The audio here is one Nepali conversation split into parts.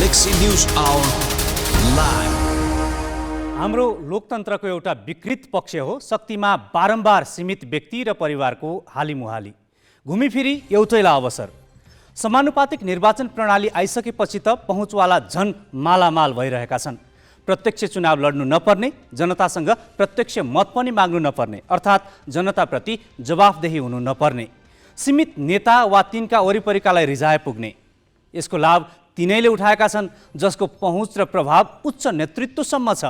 Galaxy News Hour live। हाम्रो लोकतन्त्रको एउटा विकृत पक्ष हो शक्तिमा बारम्बार सीमित व्यक्ति र परिवारको हालिमुहाली, घुमीफिरी एउटैला अवसर। समानुपातिक निर्वाचन प्रणाली आइसकेपछि त पहुँचवाला झन मालामाल भइरहेका छन्। प्रत्यक्ष चुनाव लड्नु नपर्ने, जनतासँग प्रत्यक्ष मत पनि माग्नु नपर्ने, अर्थात् जनताप्रति जवाफदेही हुनु नपर्ने, सीमित नेता वा तिनका वरिपरिकालाई रिझाए पुग्ने। यसको लाभ तिनैले उठाएका छन् जसको पहुँच र प्रभाव उच्च नेतृत्वसम्म छ।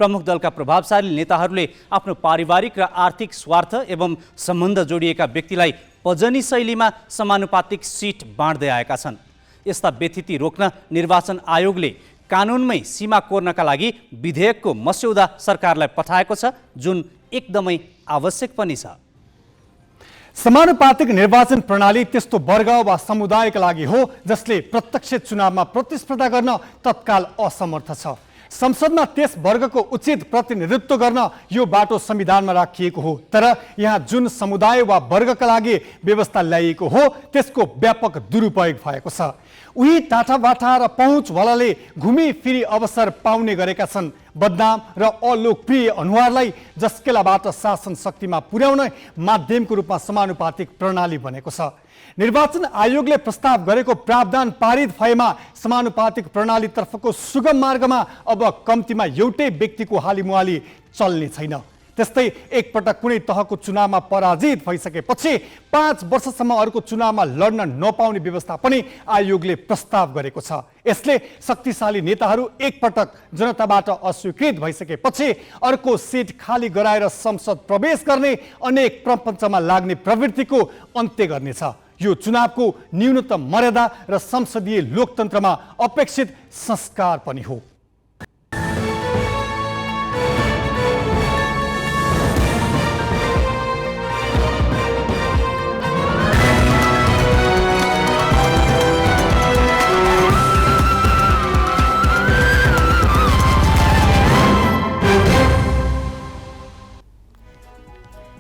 प्रमुख दलका प्रभावशाली नेताहरूले आफ्नो पारिवारिक र आर्थिक स्वार्थ एवं सम्बन्ध जोडिएका व्यक्तिलाई पजनी शैलीमा समानुपातिक सिट बाँड्दै आएका छन्। यस्ता व्यथिति रोक्न निर्वाचन आयोगले कानुनमै सीमा कोर्नका लागि विधेयकको मस्यौदा सरकारलाई पठाएको छ, जुन एकदमै आवश्यक पनि छ। समानुपातिक निर्वाचन प्रणाली त्यस्तो वर्ग वा समुदायका लागि हो जसले प्रत्यक्ष चुनावमा प्रतिस्पर्धा गर्न तत्काल असमर्थ छ। संसदमा त्यस वर्गको उचित प्रतिनिधित्व गर्न यो बाटो संविधानमा राखिएको हो, तर यहाँ जुन समुदाय वा वर्गका लागि व्यवस्था ल्याइएको हो त्यसको व्यापक दुरुपयोग भएको छ। उही टाठाबाठा र पहुँचवालाले घुमीफिरी अवसर पाउने गरेका छन्। बदनाम र अलोकप्रिय अनुहारलाई जस्केलाबाट शासन शक्तिमा पुर्याउन माध्यमको रूपमा समानुपातिक प्रणाली बनेको छ। निर्वाचन आयोगले प्रस्ताव गरेको प्रावधान पारित भएमा समानुपातिक प्रणालीतर्फको सुगम मार्गमा अब कम्तीमा एउटै व्यक्तिको हालिमुहाली चल्ने छैन। त्यस्तै एकपटक कुनै तहको चुनावमा पराजित भइसकेपछि 5 वर्षसम्म अर्को चुनावमा लड्न नपाउने व्यवस्था पनि आयोगले प्रस्ताव गरेको छ। यसले शक्तिशाली नेताहरू एकपटक जनताबाट अस्वीकृत भइसकेपछि अर्को सिट खाली गराएर संसद प्रवेश गर्ने अनेक प्रपञ्चमा लाग्ने प्रवृत्तिको अन्त्य गर्नेछ। यो चुनावको न्यूनतम मर्यादा र संसदीय लोकतन्त्रमा अपेक्षित संस्कार पनि हो।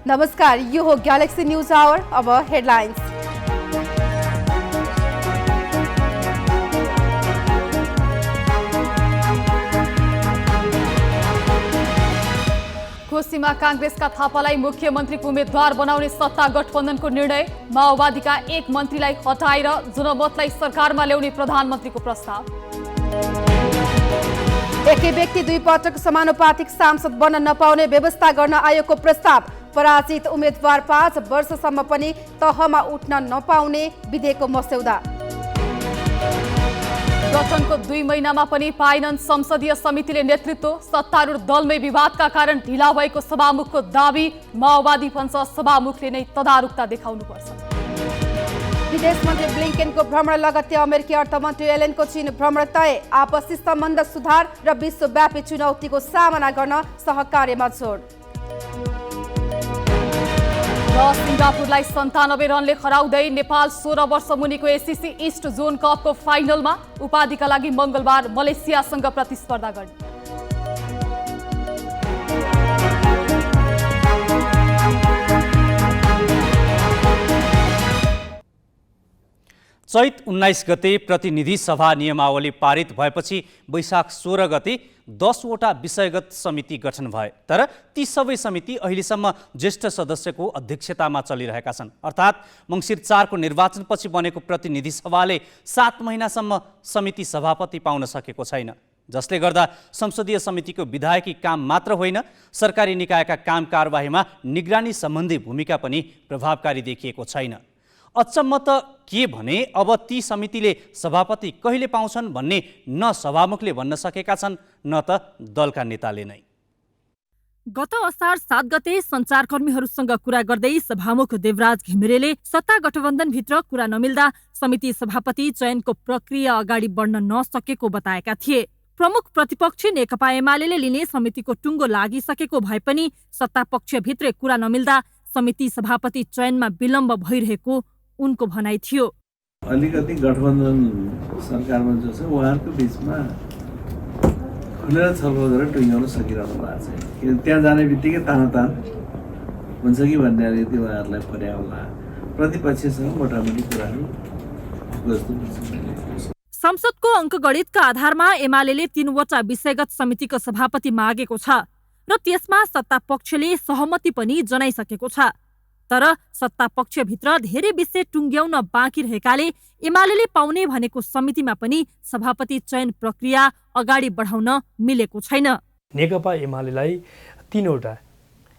नमस्कार, यो हो ग्यालेक्सी न्यूज आवर। अब हेडलाइन्स। कोशीमा कांग्रेसका थापालाई मुख्यमन्त्रीको उम्मेद्वार बनाउने सत्ता गठबन्धनको निर्णय। माओवादीका एक मन्त्रीलाई हटाएर जनमतलाई सरकारमा ल्याउने प्रधानमन्त्रीको प्रस्ताव। एकै व्यक्ति दुई पटक समानुपातिक सांसद बन्न नपाउने व्यवस्था गर्न आयोगको प्रस्ताव। पराजित उम्मेद्वार 5 वर्षसम्म पनि तहमा उठ्न नपाउने विधेयकको मस्यौदा। गठनको 2 महिनामा पनि पाएनन् संसदीय समितिले नेतृत्व। सत्तारूढ दलमै विवादका कारण ढिला भएको सभामुखको दाबी। माओवादी भन्छ सभामुखले नै तदारुकता देखाउनुपर्छ। विदेश मन्त्री ब्लिंकेनको भ्रमण लगत्तै अमेरिकी अर्थमन्त्री एलेनको चीन भ्रमण तय। आपसी सम्बन्ध सुधार र विश्वव्यापी चुनौतीको सामना गर्न सहकार्यमा जोड। र सिङ्गापुरलाई 97 रनले हराउँदै नेपाल 16 वर्ष मुनिको एसिसी इस्ट जोन कपको फाइनलमा। उपाधिका लागि मंगलबार मलेसियासँग प्रतिस्पर्धा गर्ने। चैत 19 गते प्रतिनिधि सभा नियमावली पारित भएपछि वैशाख 16 गते 10 वटा विषयगत समिति गठन भए, तर ती सबै समिति अहिलेसम्म ज्येष्ठ सदस्यको अध्यक्षतामा चलिरहेका छन्। अर्थात् मङ्सिर 4 को निर्वाचनपछि बनेको प्रतिनिधि सभाले 7 महिनासम्म समिति सभापति पाउन सकेको छैन, जसले गर्दा संसदीय समितिको विधायकी काम मात्र होइन, सरकारी निकायका काम कारबाहीमा निगरानी सम्बन्धी भूमिका पनि प्रभावकारी देखिएको छैन। अचम्म त के भने अब ती समितिले सभापति कहिले पाउँछन् भन्ने न सभामुखले भन्न सकेका छन् न त दलका नेताले नै। गत असार 7 गते सञ्चारकर्मीहरूसँग कुरा गर्दै सभामुख देवराज घिमिरेले सत्ता गठबन्धनभित्र कुरा नमिल्दा समिति सभापति चयनको प्रक्रिया अगाडि बढ्न नसकेको बताएका थिए। प्रमुख प्रतिपक्षी नेकपा एमाले लिने समितिको टुङ्गो लागिसकेको भए पनि सत्तापक्षभित्रै कुरा नमिल्दा समिति सभापति चयनमा विलम्ब भइरहेको उनको भनाइ थियो। अलिकति गठबन्धन सरकारमा जो छ उहाँहरूको बिचमा खुलेर छलफल गरेर टुङ्ग्याउन सकिरहनु भएको छैन। त्यहाँ जाने बित्तिकै तानातान हुन्छ कि भन्ने अलिकति उहाँहरूलाई पर्या होला। प्रतिपक्षसँग मोटामोटी कुराहरू संसदको अङ्कगणितका आधारमा एमाले 3वटा विषयगत समितिको सभापति मागेको छ र त्यसमा सत्तापक्षले सहमति पनि जनाइसकेको छ। तर सत्तापक्षभित्र धेरै विषय टुङ्ग्याउन बाँकी रहेकाले एमाले पाउने भनेको समितिमा पनि सभापति चयन प्रक्रिया अगाडि बढाउन मिलेको छैन। नेकपा एमालेलाई 3वटा,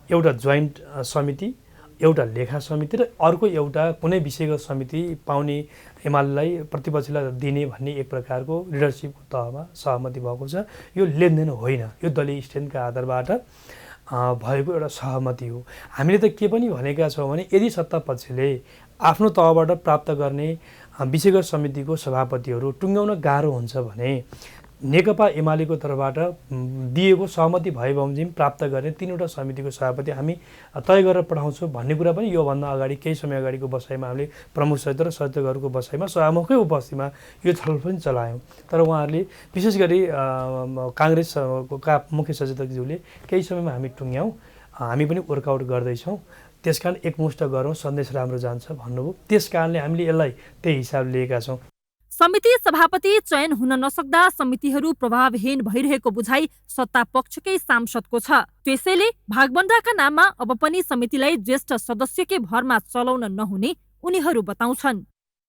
एउटा जोइन्ट समिति, एउटा लेखा समिति र अर्को एउटा कुनै विषयगत समिति पाउने एमालेलाई प्रतिपक्षलाई दिने भन्ने एक प्रकारको लिडरसिपको तहमा सहमति भएको छ। यो लेनदेन होइन, यो दलीय स्ट्यान्डका आधारबाट भएको एउटा सहमति हो। हामीले त के पनि भनेका छौँ भने यदि सत्तापक्षले आफ्नो तहबाट प्राप्त गर्ने विषयगत समितिको सभापतिहरू टुङ्ग्याउन गाह्रो हुन्छ भने नेकपा एमालेको तर्फबाट दिएको सहमति भए बमोजिम प्राप्त गर्ने 3वटा समितिको सभापति हामी तय गरेर पठाउँछौँ भन्ने कुरा पनि योभन्दा अगाडि केही समय अगाडिको बसाइमा हामीले प्रमुख सचिव र सचिवहरूको बसाइमा सभामुखकै उपस्थितिमा यो छलफल पनि चलायौँ। तर उहाँहरूले विशेष गरी काङ्ग्रेसका मुख्य सचेतकज्यूले केही समयमा हामी टुङ्ग्याउँ, हामी पनि वर्कआउट गर्दैछौँ, त्यसकारण एकमुष्ट गरौँ, सन्देश राम्रो जान्छ भन्नुभयो। त्यस कारणले हामीले यसलाई त्यही हिसाबले लिएका छौँ। समिति सभापति चयन हुन नसक्दा समितिहरू प्रभावहीन भइरहेको बुझाइ सत्तापक्षकै सांसदको छ। त्यसैले भागबण्डाका नाममा अब पनि समितिलाई ज्येष्ठ सदस्यकै भरमा चलाउन नहुने उनीहरू बताउँछन्।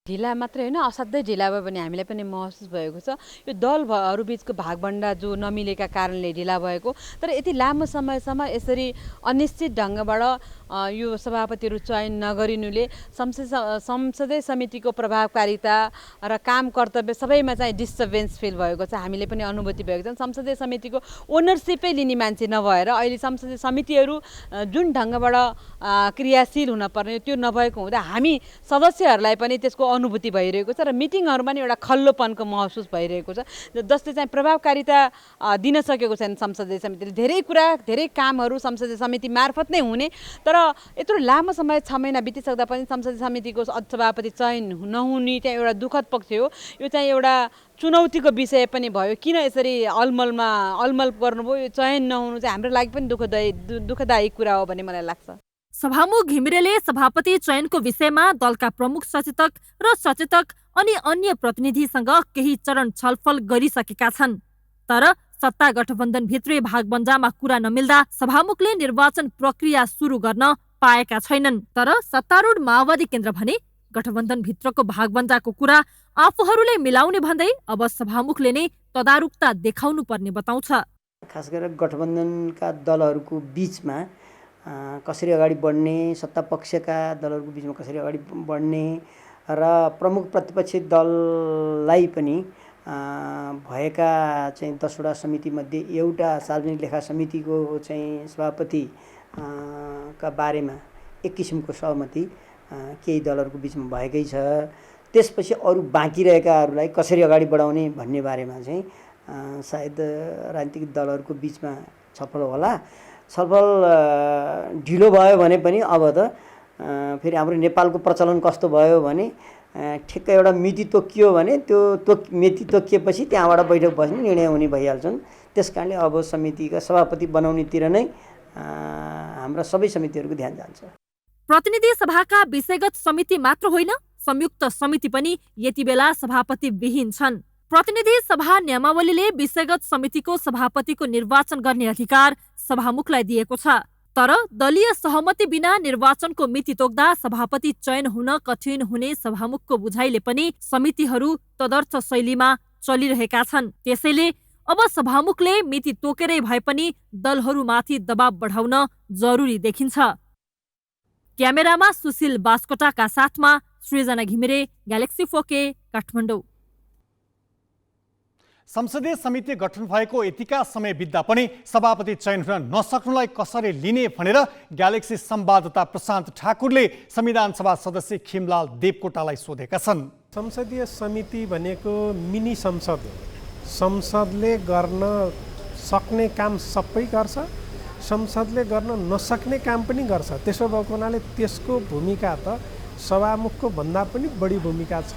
ढिला मात्रै होइन, असाध्यै ढिला भयो भने हामीलाई पनि महसुस भएको छ। यो दलहरू बिचको भागबण्डा जो नमिलेका कारणले ढिला भएको, तर यति लामो समयसम्म यसरी अनिश्चित ढङ्गबाट यो सभापतिहरू चयन नगरिनुले संसदीय समितिको प्रभावकारिता र काम कर्तव्य सबैमा चाहिँ डिस्टर्बेन्स फिल भएको छ। हामीले पनि अनुभूति भएको छ। संसदीय समितिको ओनरसिपै लिने मान्छे नभएर अहिले संसदीय समितिहरू जुन ढङ्गबाट क्रियाशील हुनपर्ने त्यो नभएको हुँदा हामी सदस्यहरूलाई पनि त्यसको अनुभूति भइरहेको छ र मिटिङहरूमा नि एउटा खल्लोपनको महसुस भइरहेको छ, जसले चाहिँ प्रभावकारिता दिन सकेको छैन। संसदीय समितिले धेरै कुरा, धेरै कामहरू संसदीय समिति मार्फत नै हुने, तर यत्रो लामो समय 6 महिना बितिसक्दा पनि संसदीय समितिको सभापति चयन नहुने चाहिँ एउटा दुःखद पक्ष हो। यो चाहिँ एउटा चुनौतीको विषय पनि भयो। किन यसरी अलमल गर्नुभयो, यो चयन नहुनु चाहिँ हाम्रो लागि पनि दुःखदायी कुरा हो भन्ने मलाई लाग्छ। सभामुख घिमिरेले सभापति चयनको विषयमा दलका प्रमुख सचेतक र सचेतक अनि अन्य प्रतिनिधिसँग केही चरण छलफल गरिसकेका छन्। तर सत्ता गठबन्धनभित्रै भागबण्डामा कुरा नमिल्दा सभामुखले निर्वाचन प्रक्रिया सुरु गर्न पाएका छैनन्। तर सत्तारूढ माओवादी केन्द्र भने गठबन्धनभित्रको भागबण्डाको कुरा आफूहरूले मिलाउने भन्दै अब सभामुखले नै तदारुकता देखाउनु पर्ने बताउँछ। खास गरेर गठबन्धनका दलहरूको बिचमा कसरी अगाडि बढ्ने, सत्तापक्षका दलहरूको बिचमा कसरी अगाडि बढ्ने र प्रमुख प्रतिपक्षी दललाई पनि भएका चाहिँ 10वटा समितिमध्ये एउटा सार्वजनिक लेखा समितिको चाहिँ सभापति का बारेमा एक किसिमको सहमति केही दलहरूको बिचमा भएकै छ। त्यसपछि अरू बाँकी रहेकाहरूलाई कसरी अगाडि बढाउने भन्ने बारेमा चाहिँ सायद राजनीतिक दलहरूको बिचमा छलफल होला। छलफल ढिलो भयो भने पनि अब त फेरि हाम्रो नेपालको प्रचलन कस्तो भयो भने ठिक्क एउटा मिति तोकियो भने त्यो मिति तोकिएपछि त्यहाँबाट बैठक बस्ने निर्णय हुने भइहाल्छन्। त्यस कारणले अब समितिका सभापति बनाउनेतिर नै हाम्रा सबै समितिहरूको ध्यान जान्छ। प्रतिनिधि सभाका विषयगत समिति मात्र होइन, संयुक्त समिति पनि यति बेला सभापति विहीन छन्। प्रतिनिधि सभा नियमावलीले विषयगत समितिको सभापतिको निर्वाचन गर्ने अधिकार सभामुखलाई दिएको छ। तर दलीय सहमति बिना निर्वाचनको मिति तोक्दा सभापति चयन हुन कठिन हुने सभामुखको बुझाइले पनि समितिहरू तदर्थ शैलीमा चलिरहेका छन्। त्यसैले अब सभामुखले मिति तोकेरै भए पनि दलहरूमाथि दबाव बढाउन जरुरी देखिन्छ। क्यामेरामा सुशील बास्कोटाका साथमा सृजना घिमिरे, ग्यालेक्सी 4K, काठमाडौँ। संसदीय समिति गठन भएको यतिका समय बित्दा पनि सभापति चयन हुन नसक्नुलाई कसरी लिने भनेर ग्यालेक्सी संवाददाता प्रशान्त ठाकुरले संविधान सभा सदस्य खिमलाल देवकोटालाई सोधेका छन्। संसदीय समिति भनेको मिनी संसद हो। संसदले गर्न सक्ने काम सबै गर्छ, संसदले गर्न नसक्ने काम पनि गर्छ। त्यसो भएको हुनाले त्यसको भूमिका त सभामुखको भन्दा पनि बढी भूमिका छ।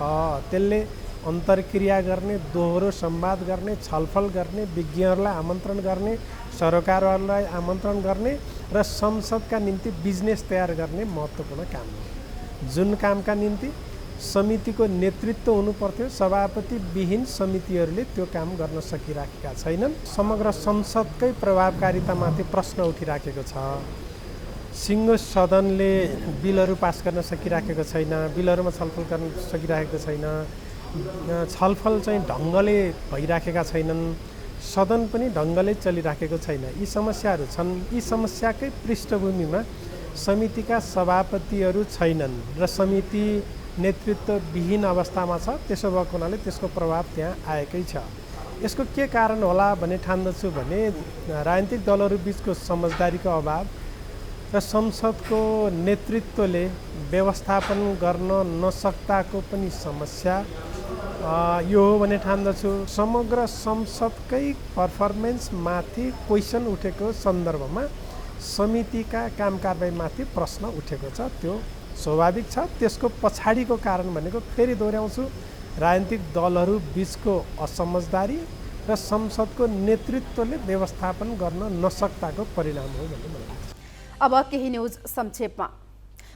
त्यसले अन्तर्क्रिया गर्ने, दोहोरो संवाद गर्ने, छलफल गर्ने, विज्ञहरूलाई आमन्त्रण गर्ने, सरकारहरूलाई आमन्त्रण गर्ने र संसदका निम्ति बिजनेस तयार गर्ने महत्त्वपूर्ण काम हो। जुन कामका निम्ति समितिको नेतृत्व हुनुपर्थ्यो। सभापति विहीन समितिहरूले त्यो काम गर्न सकिराखेका छैनन्। समग्र संसदकै प्रभावकारितामाथि प्रश्न उठिराखेको छ। सिङ्गो सदनले बिलहरू पास गर्न सकिराखेको छैन, बिलहरूमा छलफल गर्न सकिराखेको छैन, छलफल चाहिँ ढङ्गले भइराखेका छैनन्, सदन पनि ढङ्गले चलिराखेको छैन। यी समस्याहरू छन्। यी समस्याकै पृष्ठभूमिमा समितिका सभापतिहरू छैनन् र समिति नेतृत्वविहीन अवस्थामा छ। त्यसो भएको हुनाले त्यसको प्रभाव त्यहाँ आएकै छ। यसको के कारण होला भन्ने ठान्दछु भने राजनीतिक दलहरू बिचको समझदारीको अभाव र संसदको नेतृत्वले व्यवस्थापन गर्न नसक्दाको पनि समस्या यो हो भन्ने ठान्दछु। समग्र संसदकै पर्फर्मेन्समाथि क्वेसन उठेको सन्दर्भमा समितिका काम कारबाहीमाथि प्रश्न उठेको छ। त्यो स्वाभाविक छ। त्यसको पछाडिको कारण भनेको फेरि दोहोऱ्याउँछु, राजनीतिक दलहरू बिचको असमझदारी र संसदको नेतृत्वले व्यवस्थापन गर्न नसक्दाको परिणाम हो भन्ने मलाई लाग्छ। अब केही न्युज संक्षेपमा।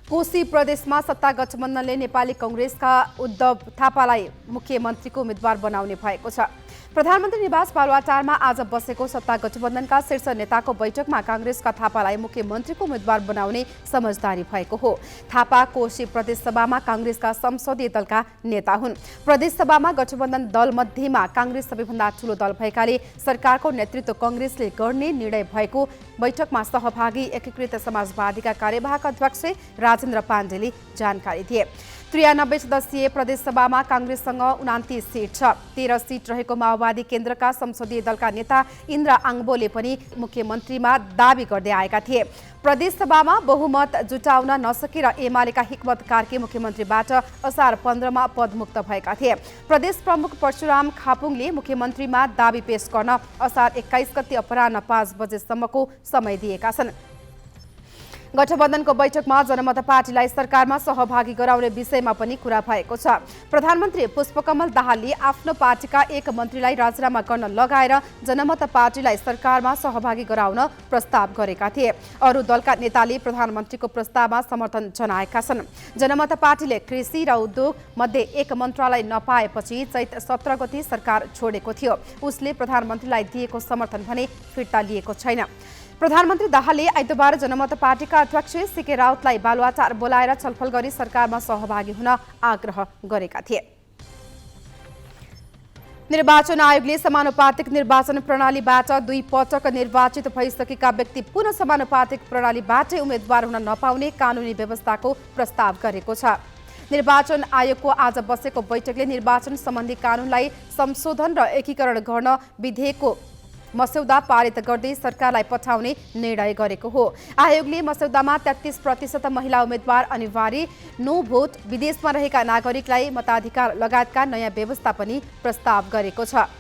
कोशी प्रदेशमा सत्ता गठबन्धनले नेपाली कांग्रेसका उद्धव थापालाई मुख्यमन्त्रीको उम्मेद्वार बनाउने भएको छ। प्रधानमन्त्री निवास बालुवाटारमा आज बसेको सत्ता गठबन्धनका शीर्ष नेताको बैठकमा कांग्रेसका थापालाई मुख्यमन्त्रीको उम्मेद्वार बनाउने समझदारी भएको हो। थापा कोशी प्रदेशसभामा कांग्रेसका संसदीय दलका नेता हुन्। प्रदेशसभामा गठबन्धन दल मध्येमा कांग्रेस सबैभन्दा ठूलो दल भएकाले सरकारको नेतृत्व कांग्रेसले गर्ने निर्णय भएको बैठकमा सहभागी एकीकृत समाजवादीका कार्यवाहक अध्यक्ष राजेन्द्र पाण्डेले जानकारी दिए। 93 सदस्यीय प्रदेशसभामा कांग्रेससँग 29 सीट छ। 13 सीट रहेको माओवादी केन्द्रका संसदीय दलका नेता इन्द्र आङ्बोले पनि मुख्यमन्त्रीमा दावी गर्दै आएका थिए। प्रदेशसभामा बहुमत जुटाउन नसकेर एमालेका हिक्मत कार्की मुख्यमन्त्रीबाट असार 15 मा पदमुक्त भएका थिए। प्रदेश प्रमुख परशुराम खापुङले मुख्यमन्त्रीमा दावी पेश गर्न असार 21 गते अपराह्न 5 बजेसम्मको समय दिएका छन्। गठबन्धनको बैठकमा जनमत पार्टीलाई सरकारमा सहभागी गराउने विषयमा पनि कुरा भएको छ। प्रधानमन्त्री पुष्पकमल दाहालले आफ्नो पार्टीका एक मन्त्रीलाई राजीनामा गर्न लगाएर जनमत पार्टीलाई सरकारमा सहभागी गराउन प्रस्ताव गरेका थिए। अरू दलका नेताले प्रधानमन्त्रीको प्रस्तावमा समर्थन जनाएका छन्। जनमत पार्टीले कृषि र उद्योग मध्ये एक मन्त्रालय नपाएपछि चैत 17 गते सरकार छोडेको थियो। उसले प्रधानमन्त्रीलाई दिएको समर्थन भने फिर्ता लिएको छैन। प्रधानमन्त्री दाहालले आइतबार जनमत पार्टीका अध्यक्ष सीके राउतलाई बालुवाटार बोलाएर छलफल गरी सरकारमा सहभागी हुन आग्रह गरेका थिए। निर्वाचन आयोगले समानुपातिक निर्वाचन प्रणालीबाट 2 पटक निर्वाचित भइसकेका व्यक्ति पुनः समानुपातिक प्रणालीबाटै उम्मेद्वार हुन नपाउने कानुनी व्यवस्थाको प्रस्ताव गरेको छ। निर्वाचन आयोगको आज बसेको बैठकले निर्वाचन सम्बन्धी कानुनलाई संशोधन र एकीकरण गर्न विधेयकको मस्यौदा पारित गर्दै सरकारलाई पठाउने निर्णय गरेको हो। आयोगले मस्यौदामा 33% महिला उम्मेद्वार अनिवार्य, नो भोट, विदेशमा रहेका नागरिकलाई मताधिकार लगायतका नयाँ व्यवस्था पनि प्रस्ताव गरेको छ।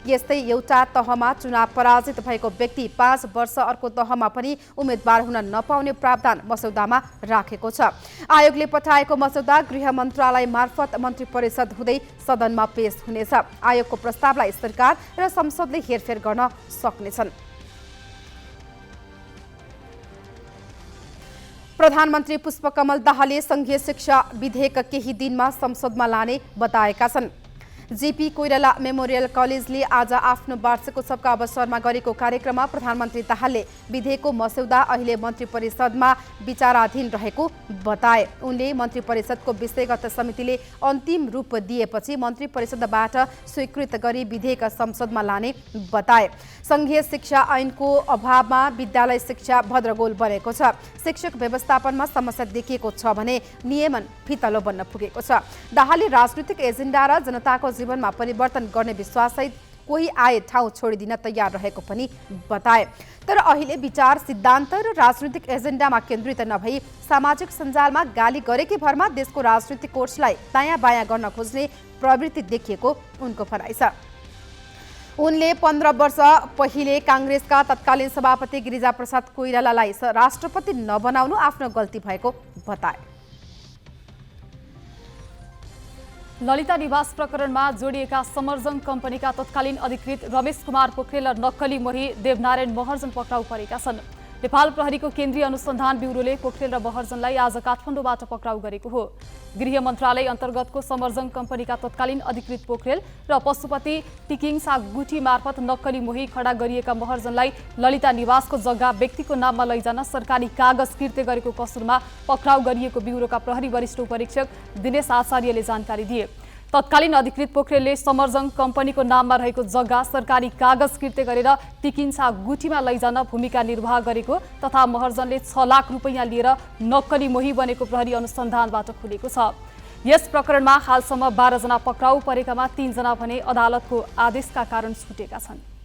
यस्तै एउटा तहमा चुनाव पराजित भएको व्यक्ति 5 वर्ष अर्को तहमा पनि उम्मेद्वार हुन नपाउने प्रावधान मस्यौदामा राखेको छ। आयोगले पठाएको मस्यौदा गृह मन्त्रालय मार्फत मन्त्री परिषद हुँदै सदनमा पेश हुनेछ। आयोगको प्रस्तावलाई सरकार र संसदले हेरफेर गर्न सक्नेछन्। प्रधानमन्त्री पुष्पकमल दाहालले संघीय शिक्षा विधेयक केही दिनमा संसदमा लाने बताएका छन्। जेपी कोइराला मेमोरियल कलेजले आज आफ्नो वार्षिकोत्सवका अवसरमा गरेको कार्यक्रममा प्रधानमन्त्री दाहालले विधेयकको मस्यौदा अहिले मन्त्री परिषदमा विचाराधीन रहेको बताए। उनले मन्त्री परिषदको विषयगत समितिले अन्तिम रूप दिएपछि मन्त्री परिषदबाट स्वीकृत गरी विधेयक संसदमा लाने बताए। संघीय शिक्षा ऐनको अभावमा विद्यालय शिक्षा भद्रगोल बनेको छ। शिक्षक व्यवस्थापनमा समस्या देखिएको छ भने नियमन फितलो बन्न पुगेको छ। दाहालले राजनीतिक एजेन्डा र जनताको जीवनमा परिवर्तन गर्ने विश्वाससहित कोही आए ठाउँ छोडिदिन तयार रहेको पनि बताए। तर अहिले विचार, सिद्धान्त र राजनीतिक एजेन्डामा केन्द्रित नभई सामाजिक सञ्जालमा गाली गरेकै भरमा देशको राजनीतिक कोर्सलाई दायाँ बायाँ गर्न खोज्ने प्रवृत्ति देखिएको उनको भनाइ छ। उनले 15 वर्ष पहिले कांग्रेसका तत्कालीन सभापति गिरिजाप्रसाद कोइरालालाई राष्ट्रपति नबनाउनु आफ्नो गल्ती भएको बताए। ललिता निवास प्रकरणमा जोडिएका समर्जन कम्पनीका तत्कालीन अधिकृत रमेश कुमार पोखरेल र नक्कली मोही देवनारायण महर्जन पक्राउ परेका छन्। नेपाल प्रहरीको केन्द्रीय अनुसन्धान ब्युरोले पोखरेल र महर्जनलाई आज काठमाडौँबाट पक्राउ गरेको हो। गृह मन्त्रालय अन्तर्गतको समर्जङ कम्पनीका तत्कालीन अधिकृत पोखरेल र पशुपति टिकिङ सागुठी मार्फत नक्कली मोही खडा गरिएका महर्जनलाई ललिता निवासको जग्गा व्यक्तिको नाममा लैजान सरकारी कागज किर्ते गरेको कसुरमा पक्राउ गरिएको ब्युरोका प्रहरी वरिष्ठ उपरीक्षक दिनेश आचार्यले जानकारी दिए। तत्कालीन अधिकृत पोखरेलले समर्जङ कम्पनीको नाममा रहेको जग्गा सरकारी कागज किर्ते गरेर टिकिन्छा गुठीमा लैजान भूमिका निर्वाह गरेको तथा महर्जनले 6 लाख रुपैयाँ लिएर नक्कली मोही बनेको प्रहरी अनुसन्धानबाट खुलेको छ। यस प्रकरणमा हालसम्म 12 जना पक्राउ परेकामा 3 जना भने अदालतको आदेशका कारण छुटेका छन्।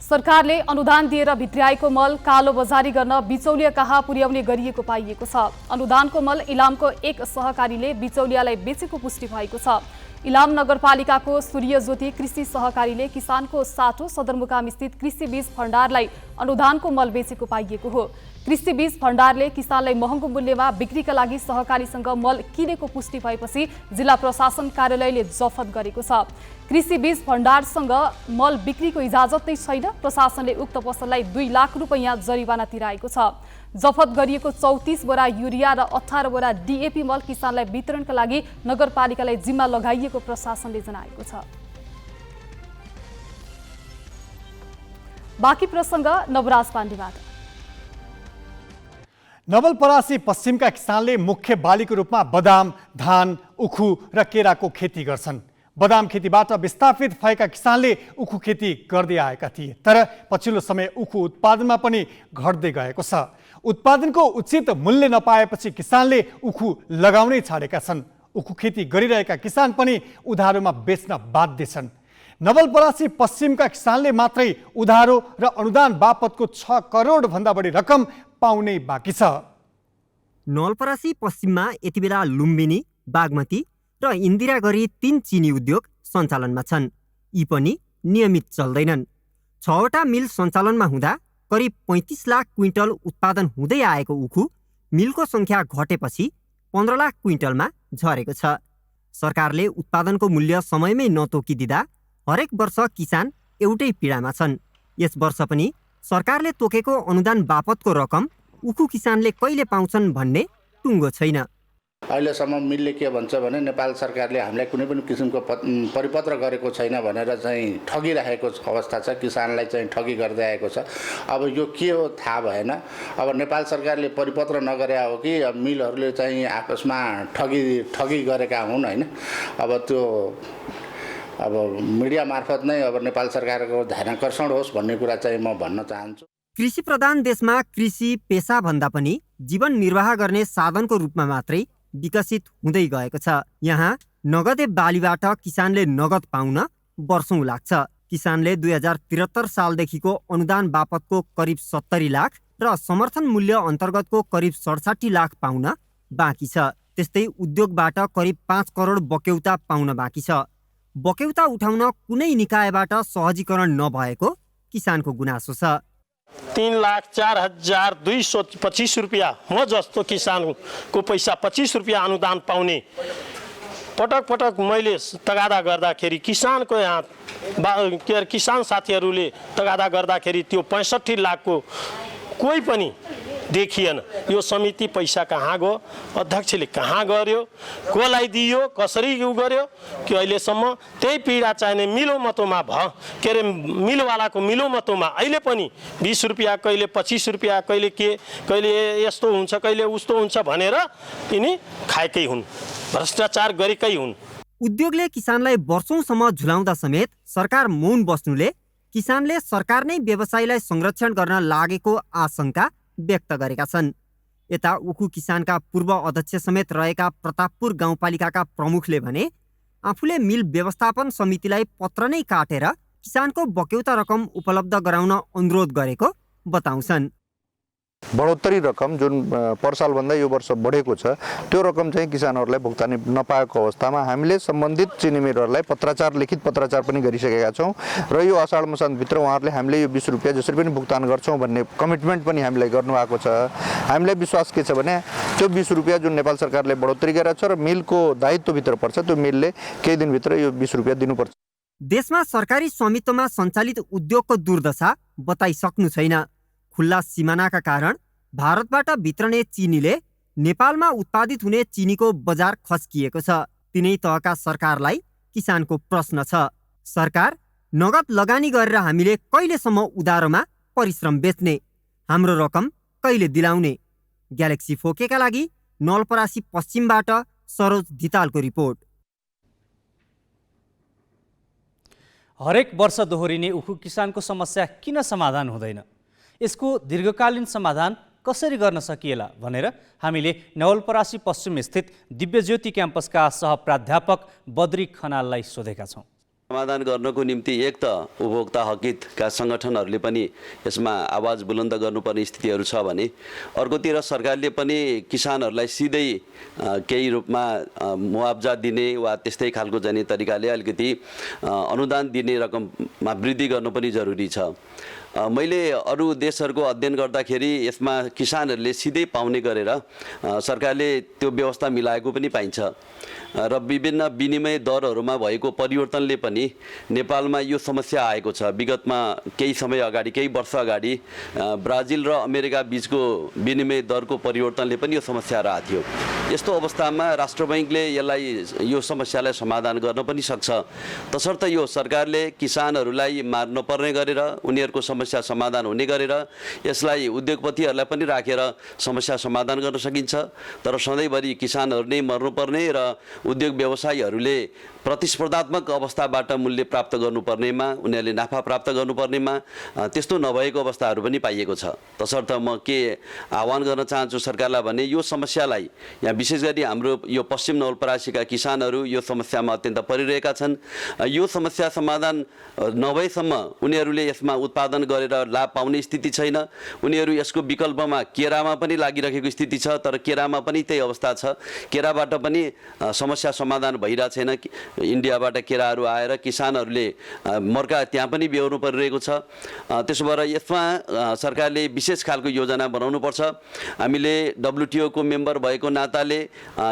सरकारले अनुदान दिएर भित्र्याएको मल कालो बजारी गर्न बिचौलिया कहाँ पुर्याउने गरिएको पाइएको छ। अनुदानको मल इलामको एक सहकारीले बिचौलियालाई बेचेको पुष्टि भएको छ। इलाम नगरपालिकाको सूर्यज्योति कृषि सहकारीले किसानको साटो सदरमुकाम स्थित कृषि बीज भण्डारलाई अनुदानको मल बेचेको पाइएको हो। कृषि बीज भण्डारले किसानलाई महँगो मूल्यमा बिक्रीका लागि सहकारीसँग मल किनेको पुष्टि भएपछि जिल्ला प्रशासन कार्यालयले जफत गरेको छ। कृषि बीज भण्डारसँग मल बिक्रीको इजाजत नै छैन। प्रशासनले उक्त पसललाई 2 लाख रुपैयाँ जरिवाना तिराएको छ। जफत गरिएको 34 बोरा युरिया र 18 बोरा डिएपी मल किसानलाई वितरणका लागि नगरपालिकालाई जिम्मा लगाइएको प्रशासनले जनाएको छ। बाँकी प्रसङ्ग नवराज पाण्डेबाट। नवलपरासी पश्चिमका किसानले मुख्य बालीको रूपमा बदाम, धान, उखु र केराको खेती गर्छन्। बदाम खेतीबाट विस्थापित भएका किसानले उखु खेती गर्दै आएका थिए, तर पछिल्लो समय उखु उत्पादनमा पनि घट्दै गएको छ। उत्पादनको उचित मूल्य नपाएपछि किसानले उखु लगाउनै छाडेका छन्। उखु खेती गरिरहेका किसान पनि उधारोमा बेच्न बाध्य छन्। नवलपरासी पश्चिमका किसानले मात्रै उधारो र अनुदान बापतको 6 करोड भन्दा बढी रकम पाउने बाँकी छ। नवलपरासी पश्चिममा यति बेला लुम्बिनी, बागमती र इन्दिरा गरी 3 चिनी उद्योग सञ्चालनमा छन्। यी पनि नियमित चल्दैनन्। 6वटा मिल सञ्चालनमा हुँदा करिब 35 लाख क्विन्टल उत्पादन हुँदै आएको उखु मिलको सङ्ख्या घटेपछि 15 लाख क्विन्टलमा झरेको छ। सरकारले उत्पादनको मूल्य समयमै नतोकिदिँदा हरेक वर्ष किसान एउटै पीडामा छन्। यस वर्ष पनि सरकारले तोकेको अनुदान बापतको रकम उखु किसानले कहिले पाउँछन् भन्ने टुङ्गो छैन। अहिलेसम्म मिलले के भन्छ भने नेपाल सरकारले हामीलाई कुनै पनि किसिमको परिपत्र गरेको छैन भनेर चाहिँ ठगिरहेको अवस्था छ। किसानलाई चाहिँ ठगी गर्दै आएको छ। अब यो के हो थाहा भएन। अब नेपाल सरकारले परिपत्र नगरे हो कि मिलहरूले चाहिँ आपसमा ठगी गरेका हुन् हैन। अब त्यो मिडिया मार्फत नै अब नेपाल सरकारको ध्यानाकर्षण होस् भन्ने कुरा चाहिँ म भन्न चाहन्छु। कृषि प्रधान देशमा कृषि पेशा भन्दा पनि जीवन निर्वाह गर्ने साधनको रूपमा मात्रै विकसित हुँदै गएको छ। यहाँ नगदे बालीबाट किसानले नगद पाउन वर्षौं लाग्छ। किसानले 2073 सालदेखिको अनुदान बापतको करिब 70 लाख र समर्थन मूल्य अन्तर्गतको करिब 67 लाख पाउन बाँकी छ। त्यस्तै उद्योगबाट करिब 5 करोड बक्यौता पाउन बाँकी छ। बक्यौता उठाउन कुनै निकायबाट सहजीकरण नभएको किसानको गुनासो छ। 3,04,225 रुपियाँ म जस्तो किसानको पैसा 25 रुपियाँ अनुदान पाउने पटक पटक मैले तगादा गर्दाखेरि किसानको यहाँ किसान साथीहरूले तगादा गर्दाखेरि त्यो 65 लाखको कोही पनि देखिएन। यो समिति पैसा कहाँ गयो, अध्यक्षले कहाँ गर्यो, कसलाई दियो, कसरी यो गर्यो कि अहिलेसम्म त्यही पीडा चाहिने मिलोमतोमा भयो। के अरे मिलवालाको मिलोमतोमा अहिले पनि 20 रुपियाँ, कहिले 25 रुपियाँ, कहिले के, कहिले यस्तो हुन्छ, कहिले उस्तो हुन्छ भनेर यिनी खाएकै हुन्, भ्रष्टाचार गरेकै हुन्। उद्योगले किसानलाई वर्षौंसम्म झुलाउँदा समेत सरकार मौन बस्नुले किसानले सरकार नै व्यवसायलाई संरक्षण गर्न लागेको आशंका व्यक्त गरेका छन्। यता उखु किसानका पूर्व अध्यक्ष समेत रहेका प्रतापपुर गाउँपालिकाका प्रमुखले भने आफूले मिल व्यवस्थापन समितिलाई पत्र नै काटेर किसानको बक्यौता रकम उपलब्ध गराउन अनुरोध गरेको बताउँछन्। बढोत्तरी रकम जुन पर सालभन्दा यो वर्ष बढेको छ त्यो रकम चाहिँ किसानहरूलाई भुक्तानी नपाएको अवस्थामा हामीले सम्बन्धित चिनी मिलहरूलाई पत्राचार, लिखित पत्राचार पनि गरिसकेका छौँ र यो असाढ मसान्तभित्र उहाँहरूले हामीले यो 20 रुपियाँ जसरी पनि भुक्तान गर्छौँ भन्ने कमिटमेन्ट पनि हामीलाई गर्नुभएको छ। हामीलाई विश्वास के छ भने त्यो 20 रुपियाँ जुन नेपाल सरकारले बढोत्तरी गरेको छ र मिलको दायित्वभित्र पर्छ, त्यो मिलले केही दिनभित्र यो 20 रुपियाँ दिनुपर्छ। देशमा सरकारी स्वामित्वमा सञ्चालित उद्योगको दुर्दशा बताइसक्नु छैन। खुल्ला सिमानाका कारण भारतबाट भित्रने चिनीले नेपालमा उत्पादित हुने चिनीको बजार खस्किएको छ। तिनै तहका सरकारलाई किसानको प्रश्न छ, सरकार नगद लगानी गरेर हामीले कहिलेसम्म उधारोमा परिश्रम बेच्ने, हाम्रो रकम कहिले दिलाउने? ग्यालेक्सी फोकेका लागि नवलपरासी पश्चिमबाट सरोज धितालको रिपोर्ट। हरेक वर्ष दोहोरिने उखु किसानको समस्या किन समाधान हुँदैन? यसको दीर्घकालीन समाधान कसरी गर्न सकिएला भनेर हामीले नवलपरासी पश्चिम स्थित दिव्यज्योति क्याम्पसका सहप्राध्यापक बद्री खनाललाई सोधेका छौँ। समाधान गर्नको निम्ति एक त उपभोक्ता हकितका सङ्गठनहरूले पनि यसमा आवाज बुलन्द गर्नुपर्ने स्थितिहरू छ भने, अर्कोतिर सरकारले पनि किसानहरूलाई सिधै केही रूपमा मुआवजा दिने वा त्यस्तै खालको जाने तरिकाले अलिकति अनुदान दिने रकममा वृद्धि गर्नु पनि जरुरी छ। मैले अरू देशहरूको अध्ययन गर्दाखेरि यसमा किसानहरूले सिधै पाउने गरेर सरकारले त्यो व्यवस्था मिलाएको पनि पाइन्छ र विभिन्न विनिमय दरहरूमा भएको परिवर्तनले पनि नेपालमा यो समस्या आएको छ। विगतमा केही समय अगाडि, केही वर्ष अगाडि ब्राजिल र अमेरिका बीचको विनिमय दरको परिवर्तनले पनि यो समस्या आएको थियो। यस्तो अवस्थामा राष्ट्र बैंकले यसलाई यो समस्यालाई समाधान गर्न पनि सक्छ, तसर्थ यो सरकारले किसानहरूलाई मार नपर्ने गरेर उनीहरूको समस्या समाधान हुने गरेर यसलाई उद्योगपतिहरूलाई पनि राखेर समस्या समाधान गर्न सकिन्छ। तर सधैँभरि किसानहरू नै मर्नुपर्ने र उद्योग व्यवसायीहरूले प्रतिस्पर्धात्मक अवस्थाबाट मूल्य प्राप्त गर्नुपर्नेमा, उनीहरूले नाफा प्राप्त गर्नुपर्नेमा त्यस्तो नभएको अवस्थाहरू पनि पाइएको छ। तसर्थ म के आह्वान गर्न चाहन्छु सरकारलाई भने यो समस्यालाई, यहाँ विशेष गरी हाम्रो यो पश्चिम नवलपरासीका किसानहरू यो समस्यामा अत्यन्त परिरहेका छन्। यो समस्या समाधान नभएसम्म उनीहरूले यसमा उत्पादन गरेर लाभ पाउने स्थिति छैन। उनीहरू यसको विकल्पमा केरामा पनि लागिरहेको स्थिति छ, तर केरामा पनि त्यही अवस्था छ। केराबाट पनि समस्या समाधान भइरहेको छैन। इन्डियाबाट केराहरू आएर किसानहरूले मर्का त्यहाँ पनि बेहोर्नु परिरहेको छ। त्यसो भएर यसमा सरकारले विशेष खालको योजना बनाउनुपर्छ। हामीले WTO को मेम्बर भएको नाताले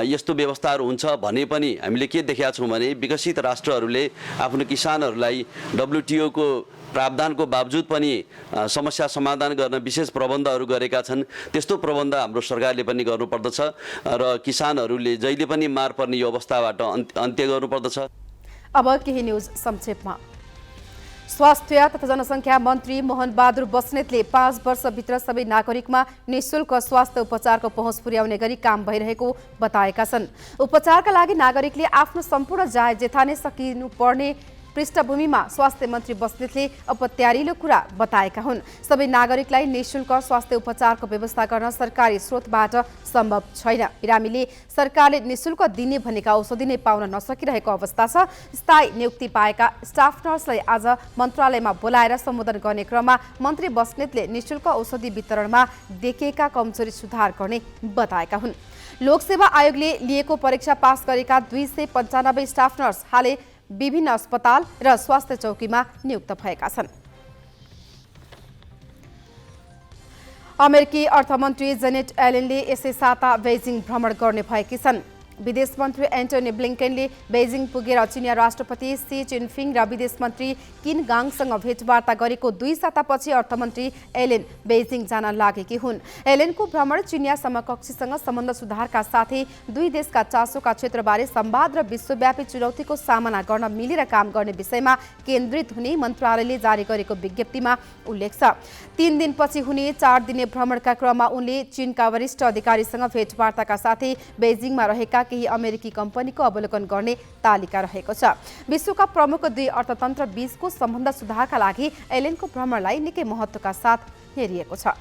यस्तो व्यवस्थाहरू हुन्छ भने पनि हामीले के देखेका छौँ भने विकसित राष्ट्रहरूले आफ्नो किसानहरूलाई WTO को प्रावधानको बावजुद पनि समस्या समाधान गर्न विशेष प्रबन्धहरू गरेका छन्। त्यस्तो प्रबन्ध हाम्रो सरकारले पनि गर्नुपर्दछ र किसानहरूले जहिले पनि मार पर्ने यो अवस्थाबाट अन्त्य गर्नुपर्दछ। अब केही न्युज संक्षेपमा। स्वास्थ्य तथा जनसङ्ख्या मन्त्री मोहन बहादुर बस्नेतले 5 वर्षभित्र सबै नागरिकमा निःशुल्क स्वास्थ्य उपचारको पहुँच पुर्याउने गरी काम भइरहेको बताएका छन्। उपचारका लागि नागरिकले आफ्नो सम्पूर्ण जायज जेठाने सकिनुपर्ने पृष्ठभूमिमा स्वास्थ्य मन्त्री बस्नेतले अपत्यारिलो कुरा बताएका हुन्। सबै नागरिकलाई निःशुल्क स्वास्थ्य उपचारको व्यवस्था गर्न सरकारी स्रोतबाट सम्भव छैन। बिरामीले सरकारले निःशुल्क दिने भनेका औषधि नै पाउन नसकिरहेको अवस्था छ। स्थायी नियुक्ति पाएका स्टाफ नर्सलाई आज मन्त्रालयमा बोलाएर सम्बोधन गर्ने क्रममा मन्त्री बस्नेतले निःशुल्क औषधि वितरणमा देखिएका कमजोरी सुधार गर्ने बताएका हुन्। लोकसेवा आयोगले लिएको परीक्षा पास गरेका 295 स्टाफ नर्स हालै विभिन्न अस्पताल र स्वास्थ्य चौकीमा नियुक्त भएका छन्। अमेरिकी अर्थमन्त्री जेनेट एलेनले यसै साता बेजिङ भ्रमण गर्ने भएकी छन्। विदेश मन्त्री एन्टोनी ब्लिङ्केनले बेजिङ पुगेर चिनिया राष्ट्रपति सी जिनपिङ र विदेश मन्त्री किन गाङसँग भेटवार्ता गरेको 2 सातापछि अर्थमन्त्री एलेन बेजिङ जान लागेकी हुन्। एलेनको भ्रमण चिनिया समकक्षीसँग सम्बन्ध सुधारका साथै दुई देशका चासोका क्षेत्रबारे संवाद र विश्वव्यापी चुनौतीको सामना गर्न मिलेर काम गर्ने विषयमा केन्द्रित हुने मन्त्रालयले जारी गरेको विज्ञप्तिमा उल्लेख छ। 3 दिनपछि हुने 4 दिने भ्रमणका क्रममा उनले चीनका वरिष्ठ अधिकारीसँग भेटवार्ताका साथै बेजिङमा रहेका केही अमेरिकी कम्पनीको अवलोकन गर्ने तालिका रहेको छ। विश्वका प्रमुख 2 अर्थतन्त्र बीचको सम्बन्ध सुधारका लागि एलेनको भ्रमणलाई निकै महत्त्वका साथ हेरिएको छ।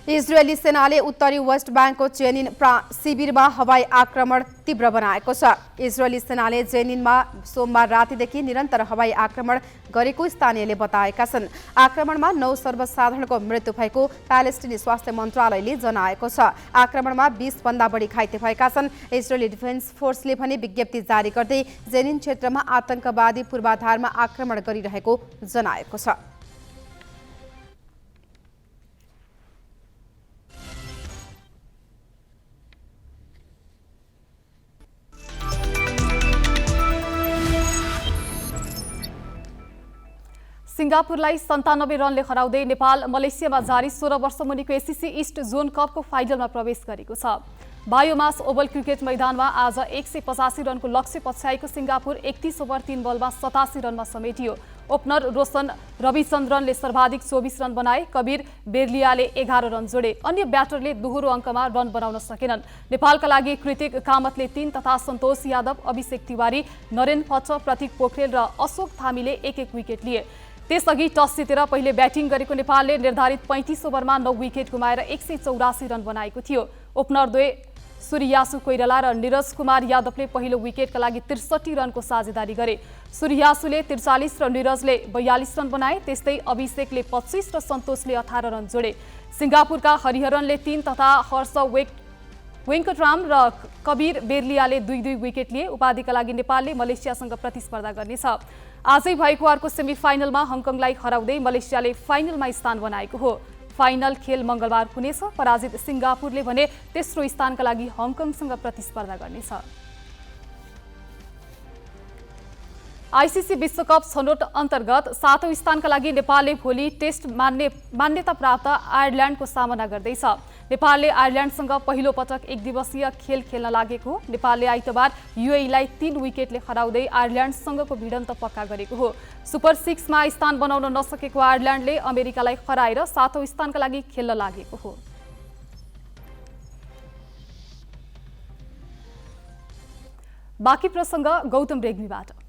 इजरायली सेनाले उत्तरी वेस्ट ब्याङ्कको जेनिन शिविरमा हवाई आक्रमण तीव्र बनाएको छ। इजरायली सेनाले जेनिनमा सोमबार रातिदेखि निरन्तर हवाई आक्रमण गरेको स्थानीयले बताएका छन्। आक्रमणमा 9 सर्वसाधारणको मृत्यु भएको प्यालेस्टिनी स्वास्थ्य मन्त्रालयले जनाएको छ। आक्रमणमा 20 भन्दा बढी घाइते भएका छन्। इजरायली डिफेन्स फोर्सले भने विज्ञप्ति जारी गर्दै जेनिन क्षेत्रमा आतंकवादी पूर्वाधारमा आक्रमण गरिरहेको जनाएको छ। सिङ्गापुरलाई 97 रनले हराउँदै नेपाल मलेसियामा जारी 16 वर्ष मुनिको एसिसी इस्ट जोन कपको फाइनलमा प्रवेश गरेको छ। बायोमास ओभल क्रिकेट मैदानमा आज 185 रनको लक्ष्य पछ्याएको सिङ्गापुर 31 ओभर 3 बलमा 87 रनमा समेटियो। ओपनर रोशन रविचन्द्रनले सर्वाधिक 24 रन बनाए। कबीर बेर्लियाले 11 रन जोडे। अन्य ब्याटरले दोहोरो अङ्कमा रन बनाउन सकेनन्। नेपालका लागि कृतिक कामतले 3 तथा सन्तोष यादव, अभिषेक तिवारी, नरेन फच, प्रतीक पोखरेल र अशोक थामीले एक विकेट लिए। त्यसअघि टस जितेर पहिले ब्याटिङ गरेको नेपालले निर्धारित 35 ओभरमा 9 विकेट गुमाएर 184 रन बनाएको थियो। ओपनर द्वय सूर्ययासु कोइराला र निरज कुमार यादवले पहिलो विकेटका लागि 63 रनको साझेदारी गरे। सूर्ययासुले 43 र निरजले 42 रन बनाए। त्यस्तै अभिषेकले 25 र सन्तोषले 18 रन जोडे। सिङ्गापुरका हरिहरनले 3 तथा हर्ष वेङ्कटराम र कबीर बेर्लियाले 2-2 विकेट लिए। उपाधिका लागि नेपालले मलेसियासँग प्रतिस्पर्धा गर्नेछ। आजै भएको अर्को सेमिफाइनलमा हङकङलाई हराउँदै मलेसियाले फाइनलमा स्थान बनाएको हो। फाइनल खेल मङ्गलबार हुनेछ। पराजित सिङ्गापुरले भने तेस्रो स्थानका लागि हङकङसँग प्रतिस्पर्धा गर्नेछ। आइसिसी विश्वकप छनौट अन्तर्गत 7औं स्थानका लागि नेपालले भोलि टेस्ट मान्यता प्राप्त आयरल्यान्डको सामना गर्दैछ। नेपालले आयरल्यान्डसँग पहिलो पटक एक दिवसीय खेल खेल्न लागेको हो। नेपालले आइतबार युएईलाई 3 विकेटले हराउँदै आयरल्यान्डसँगको भिडन्त पक्का गरेको हो। सुपर 6 मा स्थान बनाउन नसकेको आयरल्यान्डले अमेरिकालाई हराएर 7औं स्थानका लागि खेल्न लागेको हो। बाँकी प्रसङ्ग गौतम रेग्मीबाट।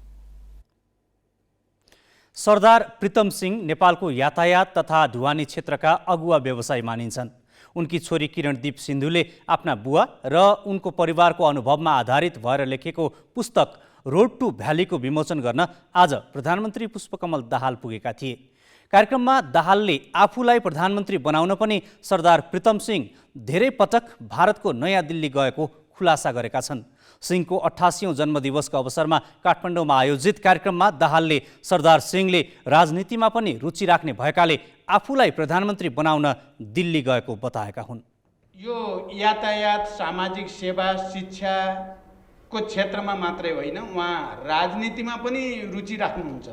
सरदार प्रीतम सिंह नेपालको यातायात तथा ढुवानी क्षेत्रका अगुवा व्यवसायी मानिन्छन्। उनकी छोरी किरणदीप सिन्धुले आफ्ना बुवा र उनको परिवारको अनुभवमा आधारित भएर लेखेको पुस्तक रोड टु भ्यालीको विमोचन गर्न आज प्रधानमन्त्री पुष्पकमल दाहाल पुगेका थिए। कार्यक्रममा दाहालले आफूलाई प्रधानमन्त्री बनाउन पनि सरदार प्रीतम सिंह धेरै पटक भारतको नयाँ दिल्ली गएको खुलासा गरेका छन्। सिंहको 88औं जन्मदिवसको अवसरमा काठमाडौँमा आयोजित कार्यक्रममा दाहालले सरदार सिंहले राजनीतिमा पनि रुचि राख्ने भएकाले आफूलाई प्रधानमन्त्री बनाउन दिल्ली गएको बताएका हुन्। यो यातायात, सामाजिक सेवा, शिक्षाको क्षेत्रमा मात्रै होइन, उहाँ राजनीतिमा पनि रुचि राख्नुहुन्छ।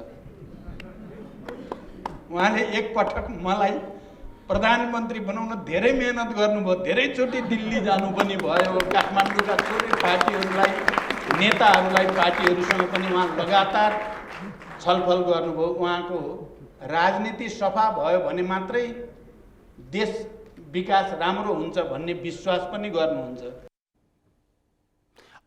उहाँले एकपटक मलाई प्रधानमन्त्री बनाउन धेरै मेहनत गर्नुभयो। धेरैचोटि दिल्ली जानु पनि भयो। काठमाडौँका थोरै पार्टीहरूलाई, नेताहरूलाई, पार्टीहरूसँग पनि उहाँ लगातार छलफल गर्नुभयो। उहाँको राजनीति सफा भयो भने मात्रै देश विकास राम्रो हुन्छ भन्ने विश्वास पनि गर्नुहुन्छ।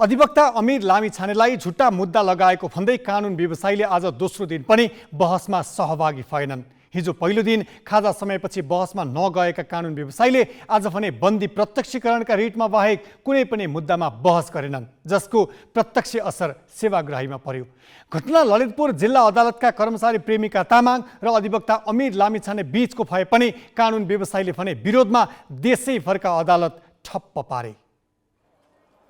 अधिवक्ता अमीर लामिछानेलाई झुट्टा मुद्दा लगाएको भन्दै कानुन व्यवसायीले आज दोस्रो दिन पनि बहसमा सहभागी भएनन्। हिजो पहिलो दिन खाजा समयपछि बहसमा नगएका कानुन व्यवसायीले आज भने बन्दी प्रत्यक्षीकरणका रिटमा बाहेक कुनै पनि मुद्दामा बहस गरेनन्, जसको प्रत्यक्ष असर सेवाग्राहीमा पर्यो। घटना ललितपुर जिल्ला अदालतका कर्मचारी प्रेमिका तामाङ र अधिवक्ता अमीर लामिछाने बीचको भए पनि कानुन व्यवसायीले भने विरोधमा देशैभरका अदालत ठप्प पारे।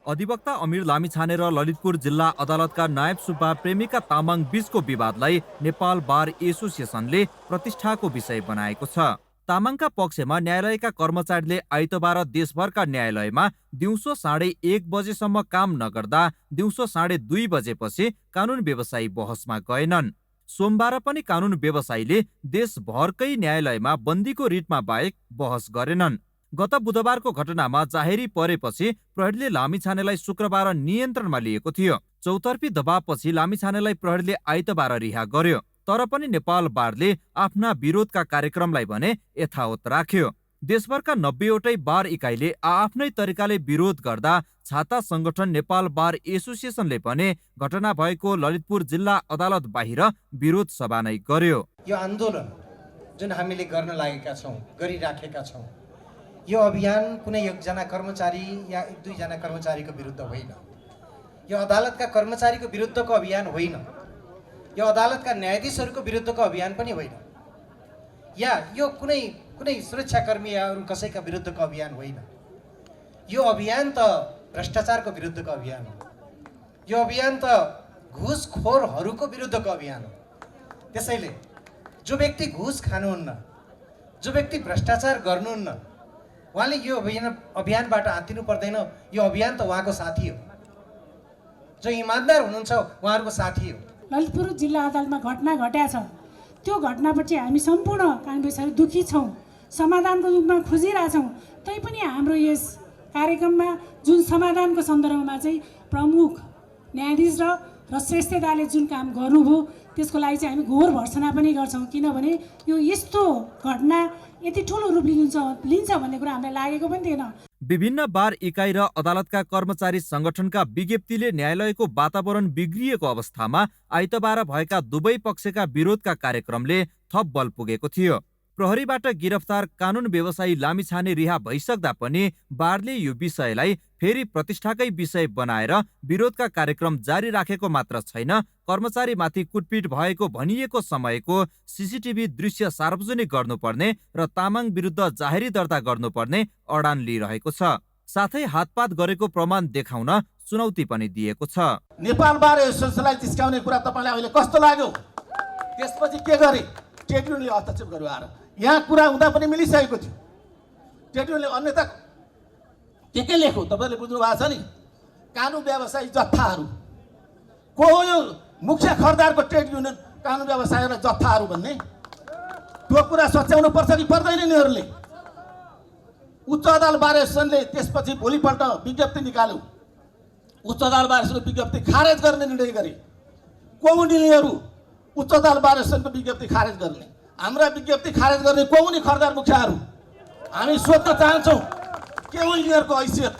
अधिवक्ता अमीर लामिछाने र ललितपुर जिल्ला अदालतका नायब सुब्बा प्रेमिका तामाङ बीचको विवादलाई नेपाल बार एसोसिएसनले प्रतिष्ठाको विषय बनाएको छ। तामाङका पक्षमा न्यायालयका कर्मचारीले आइतबार देशभरका न्यायालयमा दिउँसो 1:30 बजेसम्म काम नगर्दा दिउँसो 2:30 बजेपछि कानुन व्यवसायी बहसमा गएनन्। सोमबार पनि कानुन व्यवसायीले देशभरकै न्यायालयमा बन्दीको रिटमा बाहेक बहस गरेनन्। गत बुधबारको घटनामा जाहेरी परेपछि प्रहरीले लामिछानेलाई शुक्रबार नियन्त्रणमा लिएको थियो। चौतर्फी दबावपछि लामिछानेलाई प्रहरीले आइतबार रिहा गर्यो। तर पनि नेपाल बारले आफ्ना विरोधका कार्यक्रमलाई भने यथावत राख्यो। देशभरका 90वटै बार इकाइले आफ्नै तरिकाले विरोध गर्दा छाता संगठन नेपाल बार एसोसिएसनले भने घटना भएको ललितपुर जिल्ला अदालत बाहिर विरोध सभा नै गर्यो। यो आन्दोलन जुन हामीले गर्न लागेका छौं, गरिराखेका छौं, यो अभियान कुनै एकजना कर्मचारी या 1-2 कर्मचारीको विरुद्ध होइन। यो अदालतका कर्मचारीको विरुद्धको अभियान होइन। यो अदालतका न्यायाधीशहरूको विरुद्धको अभियान पनि होइन। या यो कुनै सुरक्षाकर्मी या अरू कसैका विरुद्धको अभियान होइन। यो अभियान त भ्रष्टाचारको विरुद्धको अभियान हो। यो अभियान त घुसखोरहरूको विरुद्धको अभियान हो। त्यसैले जो व्यक्ति घुस खानुहुन्न, जो व्यक्ति भ्रष्टाचार गर्नुहुन्न, उहाँले यो अभियानबाट आत्तिनु पर्दैन। यो अभियान त उहाँको साथी हो। जो इमानदार हुनुहुन्छ उहाँहरूको साथी हो। ललितपुर जिल्ला अदालतमा घटना घटेको छ, त्यो घटनापछि हामी सम्पूर्ण काङ्ग्रेसहरू दुःखी छौँ, समाधानको रूपमा खोजिरहेछौँ। तैपनि हाम्रो यस कार्यक्रममा जुन समाधानको सन्दर्भमा चाहिँ प्रमुख न्यायाधीश र श्रेष्ठताले जुन काम गर्नुभयो त्यसको लागि चाहिँ हामी घोर भर्सना पनि गर्छौँ। किनभने यो यस्तो घटना यति ठुलो रूप लिन्छ भन्ने कुरा हामीलाई लागेको पनि थिएन। विभिन्न बार इकाइ र अदालतका कर्मचारी संगठनका विज्ञप्तिले न्यायालयको वातावरण बिग्रिएको अवस्थामा आइतबार भएका दुवै पक्षका विरोधका कार्यक्रमले थप बल पुगेको थियो। प्रहरीबाट गिरफ्तार कानुन व्यवसायी लामिछाने रिहा भइसक्दा पनि बारले यो विषयलाई फेरि प्रतिष्ठाकै विषय बनाएर विरोधका कार्यक्रम जारी राखेको मात्र छैन, कर्मचारीमाथि कुटपिट भएको भनिएको समयको सीसीटीभी दृश्य सार्वजनिक गर्नुपर्ने र तामाङ विरुद्ध जाहेरी दर्ता गर्नुपर्ने अडान लिइरहेको छ। साथै हातपात गरेको प्रमाण देखाउन चुनौती पनि दिएको छ। नेपाल बार एसोसिएसनलाई जिस्काउने कुरा तपाईँलाई अहिले कस्तो लाग्यो? त्यसपछि के गरे? ट्रेड युनियनले हस्तक्षेप गर्यो। आएर यहाँ कुरा हुँदा पनि मिलिसकेको थियो। ट्रेड युनियनले अन्यथा के लेख्यो तपाईँले बुझ्नु भएको छ नि? कानुन व्यवसायी जत्थाहरू को हो? यो मुख्य खरिदारको ट्रेड युनियन कानुन व्यवसायीलाई जत्थाहरू भन्ने त्यो कुरा सच्याउनु पर्छ कि पर्दैन यिनीहरूले? उच्च अदालत बार एसोसिएसनले त्यसपछि भोलिपल्ट विज्ञप्ति निकाल्यो। उच्च अदालत बार एसोसिएसनले विज्ञप्ति खारेज गर्ने निर्णय गरे। को हुन् यिनीहरू? उच्च अदालत बार एसोसिएसनको विज्ञप्ति खारेज गर्ने, हाम्रा विज्ञप्ति खारेज गर्ने को हुन् खरिदार मुखियाहरू? हामी सोध्न चाहन्छौँ के हो यिनीहरूको हैसियत?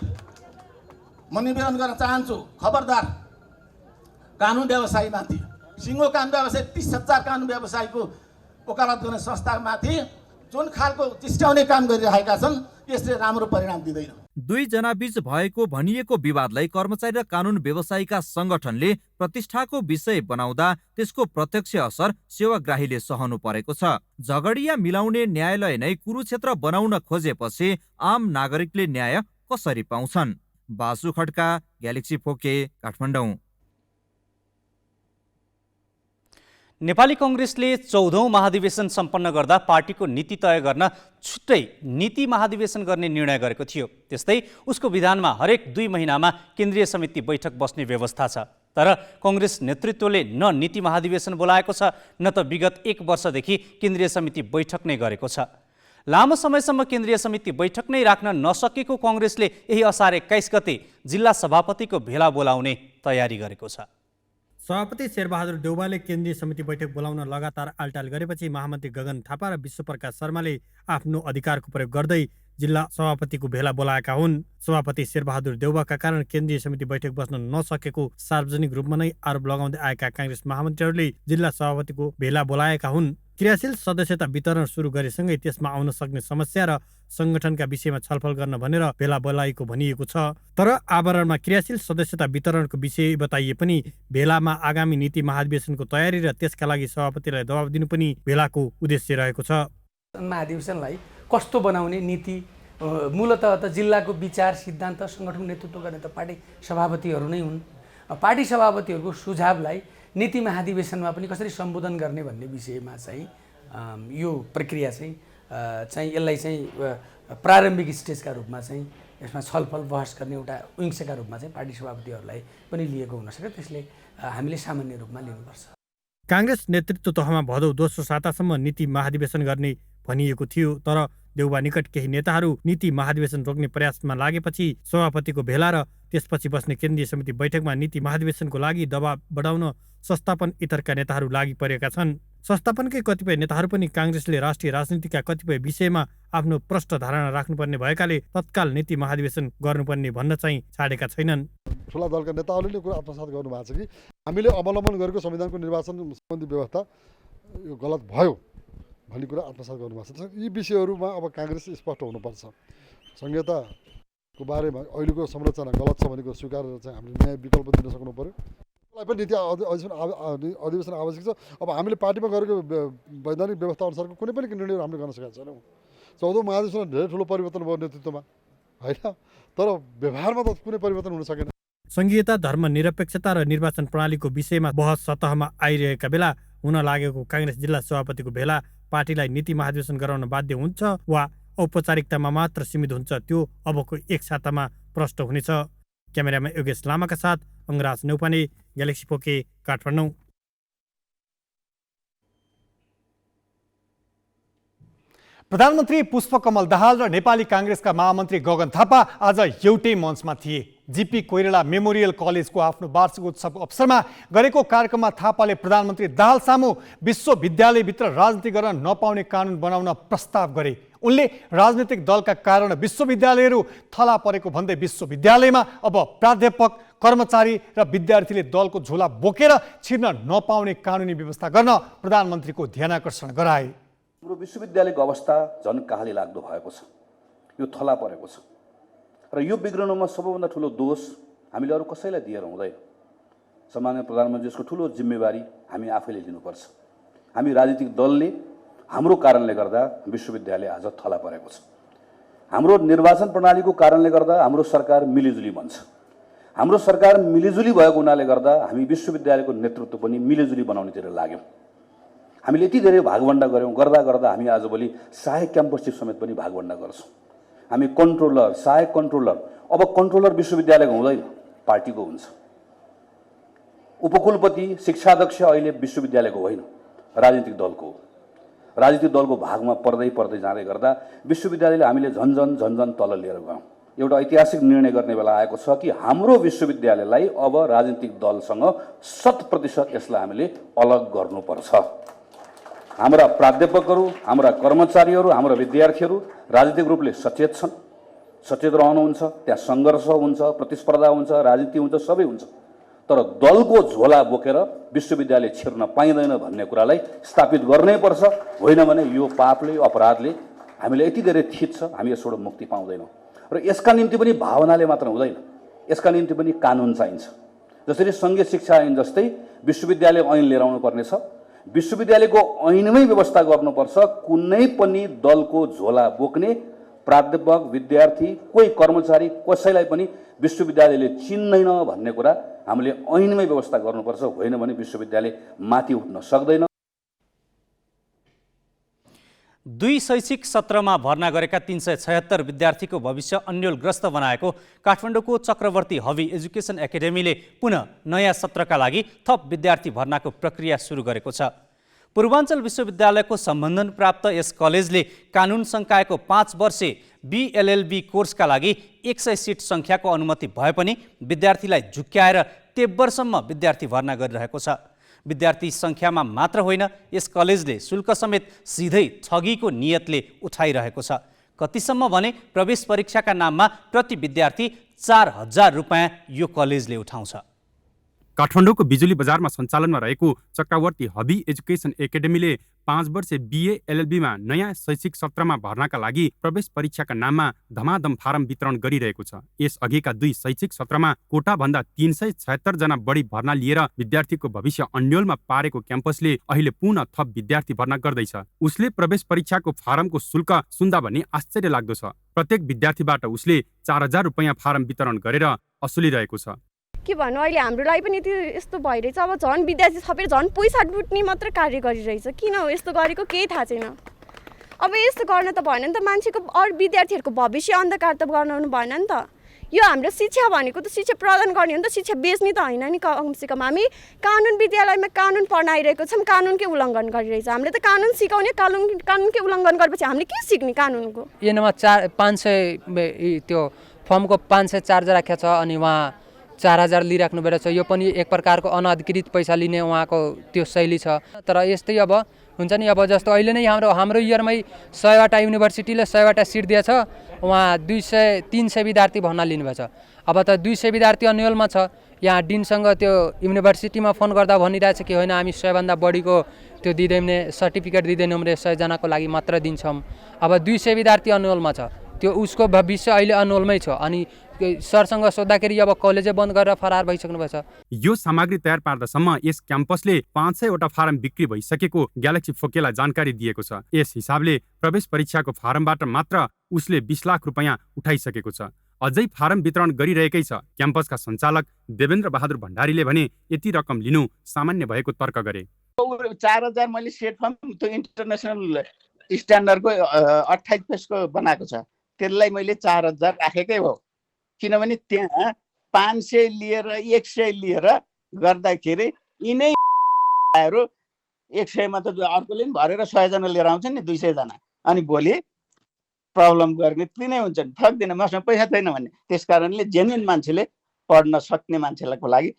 म निवेदन गर्न चाहन्छु, खबरदार कानुन व्यवसायीमाथि, सिङ्गो कानुन व्यवसायी 30,000 कानुन व्यवसायीको वकालत गर्ने संस्थामाथि जुन खालको चिस्ट्याउने काम गरिरहेका छन् यसले राम्रो परिणाम दिँदैन। दुई जनाबीच भएको भनिएको विवादलाई कर्मचारी र कानुन व्यवसायीका संगठनले प्रतिष्ठाको विषय बनाउँदा त्यसको प्रत्यक्ष असर सेवाग्राहीले सहनु परेको छ। झगडिया मिलाउने न्यायालय नै कुरुक्षेत्र बनाउन खोजेपछि आम नागरिकले न्याय कसरी पाउँछन्? बासु खड्का, ग्यालेक्सी फोके, काठमाडौँ। नेपाली कङ्ग्रेसले 14औं महाधिवेशन सम्पन्न गर्दा पार्टीको नीति तय गर्न छुट्टै नीति महाधिवेशन गर्ने निर्णय गरेको थियो। त्यस्तै उसको विधानमा हरेक 2 महिनामा केन्द्रीय समिति बैठक बस्ने व्यवस्था छ। तर कङ्ग्रेस नेतृत्वले न नीति महाधिवेशन बोलाएको छ न त विगत 1 वर्षदेखि केन्द्रीय समिति बैठक नै गरेको छ। लामो समयसम्म केन्द्रीय समिति बैठक नै राख्न नसकेको कङ्ग्रेसले यही असार 21 गते जिल्ला सभापतिको भेला बोलाउने तयारी गरेको छ। सभापति शेरबहादुर देउवाले केन्द्रीय समिति बैठक बोलाउन लगातार आलटाल गरेपछि महामन्त्री गगन थापा र विश्वप्रकाश शर्माले आफ्नो अधिकारको प्रयोग गर्दै जिल्ला सभापतिको भेला बोलाएका हुन्। सभापति शेरबहादुर देउवाका कारण केन्द्रीय समिति बैठक बस्न नसकेको सार्वजनिक रूपमा नै आरोप लगाउँदै आएका काङ्ग्रेस महामन्त्रीहरूले जिल्ला सभापतिको भेला बोलाएका हुन्। क्रियाशील सदस्यता वितरण सुरु गरेसँगै त्यसमा आउन सक्ने समस्या र संगठनका विषयमा छलफल गर्न भनेर भेला बोलाएको भनिएको छ। तर आवरणमा क्रियाशील सदस्यता वितरणको विषय बताइए पनि भेलामा आगामी नीति महाधिवेशनको तयारी र त्यसका लागि सभापतिलाई दबाब दिनु पनि भेलाको उद्देश्य रहेको छ। महाधिवेशनलाई कस्तो बनाउने नीति मूलतः त जिल्लाको विचार सिद्धान्त संगठन नेतृत्व गर्ने त पार्टी सभापतिहरू नै हुन्। पार्टी सभापतिहरूको सुझावलाई नीति महाधिवेशनमा पनि कसरी सम्बोधन गर्ने भन्ने विषयमा चाहिँ यो प्रक्रिया चाहिँ यसलाई चाहिँ प्रारम्भिक स्टेजका रूपमा चाहिँ यसमा छलफल बहस गर्ने एउटा विंशका रूपमा चाहिँ पार्टी सभापतिहरूलाई पनि लिएको हुनसक्छ। त्यसले हामीले सामान्य रूपमा लिनुपर्छ। काङ्ग्रेस नेतृत्व तहमा भदौ दोस्रो सातासम्म नीति महाधिवेशन गर्ने भनिएको थियो। तर देउवा निकट केही नेताहरू नीति महाधिवेशन रोक्ने प्रयासमा लागेपछि सभापतिको भेला र त्यसपछि बस्ने केन्द्रीय समिति बैठकमा नीति महाधिवेशनको लागि दबाब बढाउन संस्थापन इतरका नेताहरू लागि परेका छन्। संस्थापनकै कतिपय नेताहरू पनि काङ्ग्रेसले राष्ट्रिय राजनीतिका कतिपय विषयमा आफ्नो प्रष्ट धारणा राख्नुपर्ने भएकाले तत्काल नीति महाधिवेशन गर्नुपर्ने भन्न चाहिँ छाडेका छैनन्। ठुला दलका नेताहरूले यो कुरा आत्मसात गर्नु भएको छ कि हामीले अवलम्बन गरेको संविधानको निर्वाचन सम्बन्धी व्यवस्था यो गलत भयो भन्ने कुरा आत्मसात गर्नुभएको छ। यी विषयहरूमा अब काङ्ग्रेस स्पष्ट हुनुपर्छ। संहिताको बारेमा अहिलेको संरचना गलत छ भनेको स्वीकार चाहिँ हामीले न्याय विकल्प दिन सक्नु पर्यो। त्यसलाई पनि नीति अधिवेशन आवश्यक छ। अब हामीले पार्टीमा गरेको वैधानिक व्यवस्था अनुसारको कुनै पनि निर्णयहरू हामीले गर्न सकेका छैनौँ। 14औं महाधिवेशनमा धेरै ठुलो परिवर्तन भयो नेतृत्वमा होइन, तर व्यवहारमा त कुनै परिवर्तन हुन सकेन। संघीयता, धर्मनिरपेक्षता र निर्वाचन प्रणालीको विषयमा बहस सतहमा आइरहेका बेला हुन लागेको काङ्ग्रेस जिल्ला सभापतिको भेला पार्टीलाई नीति महाधिवेशन गराउन बाध्य हुन्छ वा औपचारिकतामा मात्र सीमित हुन्छ, त्यो अबको 1 सातामा प्रष्ट हुनेछ। क्यामेरामा योगेश लामाका साथ अङ्गराज नेउपाने, ग्यालेक्सी फोके, काठमाडौँ। प्रधानमन्त्री पुष्पकमल दाहाल र नेपाली काङ्ग्रेसका महामन्त्री गगन थापा आज एउटै मञ्चमा थिए। जीपी कोइराला मेमोरियल कलेजको आफ्नो वार्षिक उत्सव अवसरमा गरेको कार्यक्रममा थापाले प्रधानमन्त्री दाहाल सामु विश्वविद्यालयभित्र राजनीति गर्न नपाउने कानुन बनाउन प्रस्ताव गरे। उनले राजनीतिक दलका कारण विश्वविद्यालयहरू थला परेको भन्दै विश्वविद्यालयमा अब प्राध्यापक, कर्मचारी र विद्यार्थीले दलको झोला बोकेर छिर्न नपाउने कानुनी व्यवस्था गर्न प्रधानमन्त्रीको ध्यानाकर्षण गराए। हाम्रो विश्वविद्यालयको अवस्था झन् कहाली लाग्दो भएको छ। यो थला परेको छ र यो बिग्रनमा सबैभन्दा ठुलो दोष हामीले अरू कसैलाई दिएर हुँदैन। सामान्य प्रधानमन्त्री यसको ठुलो जिम्मेवारी हामी आफैले लिनुपर्छ। हामी राजनीतिक दलले हाम्रो कारणले गर्दा विश्वविद्यालय आज थला परेको छ। हाम्रो निर्वाचन प्रणालीको कारणले गर्दा हाम्रो सरकार मिलिजुली बन्छ। हाम्रो सरकार मिलिजुली भएको हुनाले गर्दा हामी विश्वविद्यालयको नेतृत्व पनि मिलिजुली बनाउनेतिर लाग्यौँ। हामीले यति धेरै भागवण्डा गऱ्यौँ, गर्दा गर्दा हामी आजभोलि सहायक क्याम्पस चिफ समेत पनि भागवण्डा गर्छौँ। हामी कन्ट्रोलर, सहायक कन्ट्रोलर, अब कन्ट्रोलर विश्वविद्यालयको हुँदैन, पार्टीको हुन्छ। उपकुलपति, शिक्षाध्यक्ष अहिले विश्वविद्यालयको होइन, राजनीतिक दलको हो। राजनीतिक दलको भागमा पर्दै पर्दै जाँदै गर्दा विश्वविद्यालयले हामीले झन्झन तल लिएर गयौँ। एउटा ऐतिहासिक निर्णय गर्ने बेला आएको छ कि हाम्रो विश्वविद्यालयलाई अब राजनीतिक दलसँग 100% यसलाई हामीले अलग गर्नुपर्छ। हाम्रा प्राध्यापकहरू, हाम्रा कर्मचारीहरू, हाम्रा विद्यार्थीहरू राजनीतिक रूपले सचेत छन्, सचेत रहनुहुन्छ। त्यहाँ सङ्घर्ष हुन्छ, प्रतिस्पर्धा हुन्छ, राजनीति हुन्छ, सबै हुन्छ। तर दलको झोला बोकेर विश्वविद्यालय छिर्न पाइँदैन भन्ने कुरालाई स्थापित गर्नैपर्छ। होइन भने यो पापले, अपराधले हामीलाई यति धेरै थिच्छ, हामी यसबाट मुक्ति पाउँदैनौँ। र यसका निम्ति पनि भावनाले मात्र हुँदैन, यसका निम्ति पनि कानुन चाहिन्छ। जसरी सङ्घीय शिक्षा ऐन जस्तै विश्वविद्यालय ऐन लिएर आउनु पर्नेछ। विश्वविद्यालयको ऐनमै व्यवस्था गर्नुपर्छ। कुनै पनि दलको झोला बोक्ने प्राध्यापक, विद्यार्थी, कोही कर्मचारी कसैलाई पनि विश्वविद्यालयले चिन्दैन भन्ने कुरा हामीले ऐनमै व्यवस्था गर्नुपर्छ। होइन भने विश्वविद्यालय माथि उठ्न सक्दैन। 2 शैक्षिक सत्रमा भर्ना गरेका 376 विद्यार्थीको भविष्य अन्योलग्रस्त बनाएको काठमाडौँको चक्रवर्ती हबी एजुकेसन एकाडेमीले पुनः नयाँ सत्रका लागि थप विद्यार्थी भर्नाको प्रक्रिया सुरु गरेको छ। पूर्वाञ्चल विश्वविद्यालयको सम्बन्धन प्राप्त यस कलेजले कानुन संकायको 5 वर्षे BLLB कोर्सका लागि 100 सिट सङ्ख्याको अनुमति भए पनि विद्यार्थीलाई झुक्क्याएर तेब्बरसम्म विद्यार्थी भर्ना गरिरहेको छ। विद्यार्थी सङ्ख्यामा मात्र होइन, यस कलेजले शुल्क समेत सिधै ठगीको नियतले उठाइरहेको छ। कतिसम्म भने प्रवेश परीक्षाका नाममा प्रति विद्यार्थी 4000 रुपियाँ यो कलेजले उठाउँछ। काठमाडौँको बिजुली बजारमा सञ्चालनमा रहेको चक्रवर्ती हबी एजुकेसन एकाडेमीले 5 वर्षे BA LLB-मा नयाँ शैक्षिक सत्रमा भर्नाका लागि प्रवेश परीक्षाका नाममा धमाधम फारम वितरण गरिरहेको छ। यस अघिका 2 शैक्षिक सत्रमा कोटाभन्दा 376 जना बढी भर्ना लिएर विद्यार्थीको भविष्य अन्योलमा पारेको क्याम्पसले अहिले पुनः थप विद्यार्थी भर्ना गर्दैछ। उसले प्रवेश परीक्षाको फारमको शुल्क सुन्दा भने आश्चर्य लाग्दो छ। प्रत्येक विद्यार्थीबाट उसले 4000 रुपियाँ फारम वितरण गरेर असुलिरहेको छ। के भन्नु, अहिले हाम्रो लागि पनि यस्तो भइरहेछ। अब झन् विद्यार्थी सबै झन् पैसा लुट्ने मात्र कार्य गरिरहेछ। किन हो यस्तो गरेको केही थाहा छैन। अब यस्तो गर्न त भएन नि त, मान्छेको अरू विद्यार्थीहरूको भविष्य अन्धकार त गराउनु भएन नि त। यो हाम्रो शिक्षा भनेको त शिक्षा प्रदान गर्ने हो नि त, शिक्षा बेच्ने त होइन नि। कमसेकम हामी कानुन विद्यालयमा कानुन पढाइरहेको छौँ, कानुनकै उल्लङ्घन गरिरहेछ। हामीले त कानुन सिकाउने, कानुनकै उल्लङ्घन गरेपछि हामीले के सिक्ने कानुनको। एनमा 500 त्यो फर्मको 504 राखेको छ अनि उहाँ 4000 लिइराख्नु भएको छ। यो पनि एक प्रकारको अनअधिकृत पैसा लिने उहाँको त्यो शैली छ। तर यस्तै अब हुन्छ नि, अब जस्तो अहिले नै हाम्रो इयरमै 100वटा युनिभर्सिटीले 100वटा सिट दिएछ। उहाँ 200-300 विद्यार्थी भर्ना लिनुभएछ। अब त 200 विद्यार्थी अन्योलमा छ। यहाँ डिनसँग त्यो युनिभर्सिटीमा फोन गर्दा भनिरहेछ कि होइन हामी 100भन्दा बढीको त्यो दिँदैनौँ, सर्टिफिकेट दिँदैनौँ रे, 100 जनाको लागि मात्र दिन्छौँ। अब 200 विद्यार्थी अन्योलमा छ। त्यो उसको भविष्य अहिले अन्योलमै छ। अनि सरसँग सोद्धाखेरि अब कलेजै बन्द गरेर फरार भइसक्नु भएको छ। यो सामग्री तयार पार्दासम्म यस क्याम्पसले 500वटा फारम बिक्री भइसकेको ग्यालेक्सी फोकेलाई जानकारी दिएको छ। यस हिसाबले प्रवेश परीक्षाको फारमबाट मात्र उसले 20 लाख रुपियाँ उठाइसकेको छ। अझै फारम वितरण गरिरहेकै छ। क्याम्पसका सञ्चालक देवेन्द्र बहादुर भण्डारीले भने यति रकम लिनु सामान्य भएको तर्क गरे। 4000 मैले सेट फर्म त्यो इन्टरनेसनल स्ट्यान्डर्डको 28 पेजको बनाएको छ, त्यसलाई मैले 4000 राखेकै हो। किनभने त्यहाँ 500 लिएर 100 लिएर गर्दाखेरि यिनै 100मा त अर्कोले पनि भरेर 100 जना लिएर आउँछ नि, 200 जना। अनि भोलि प्रब्लम गर्ने तिनै हुन्छन्, ठग्दिन, मसँग पैसा छैन भन्ने। त्यस कारणले जेन्युन मान्छेले पढ्न सक्ने मान्छेलाई लागि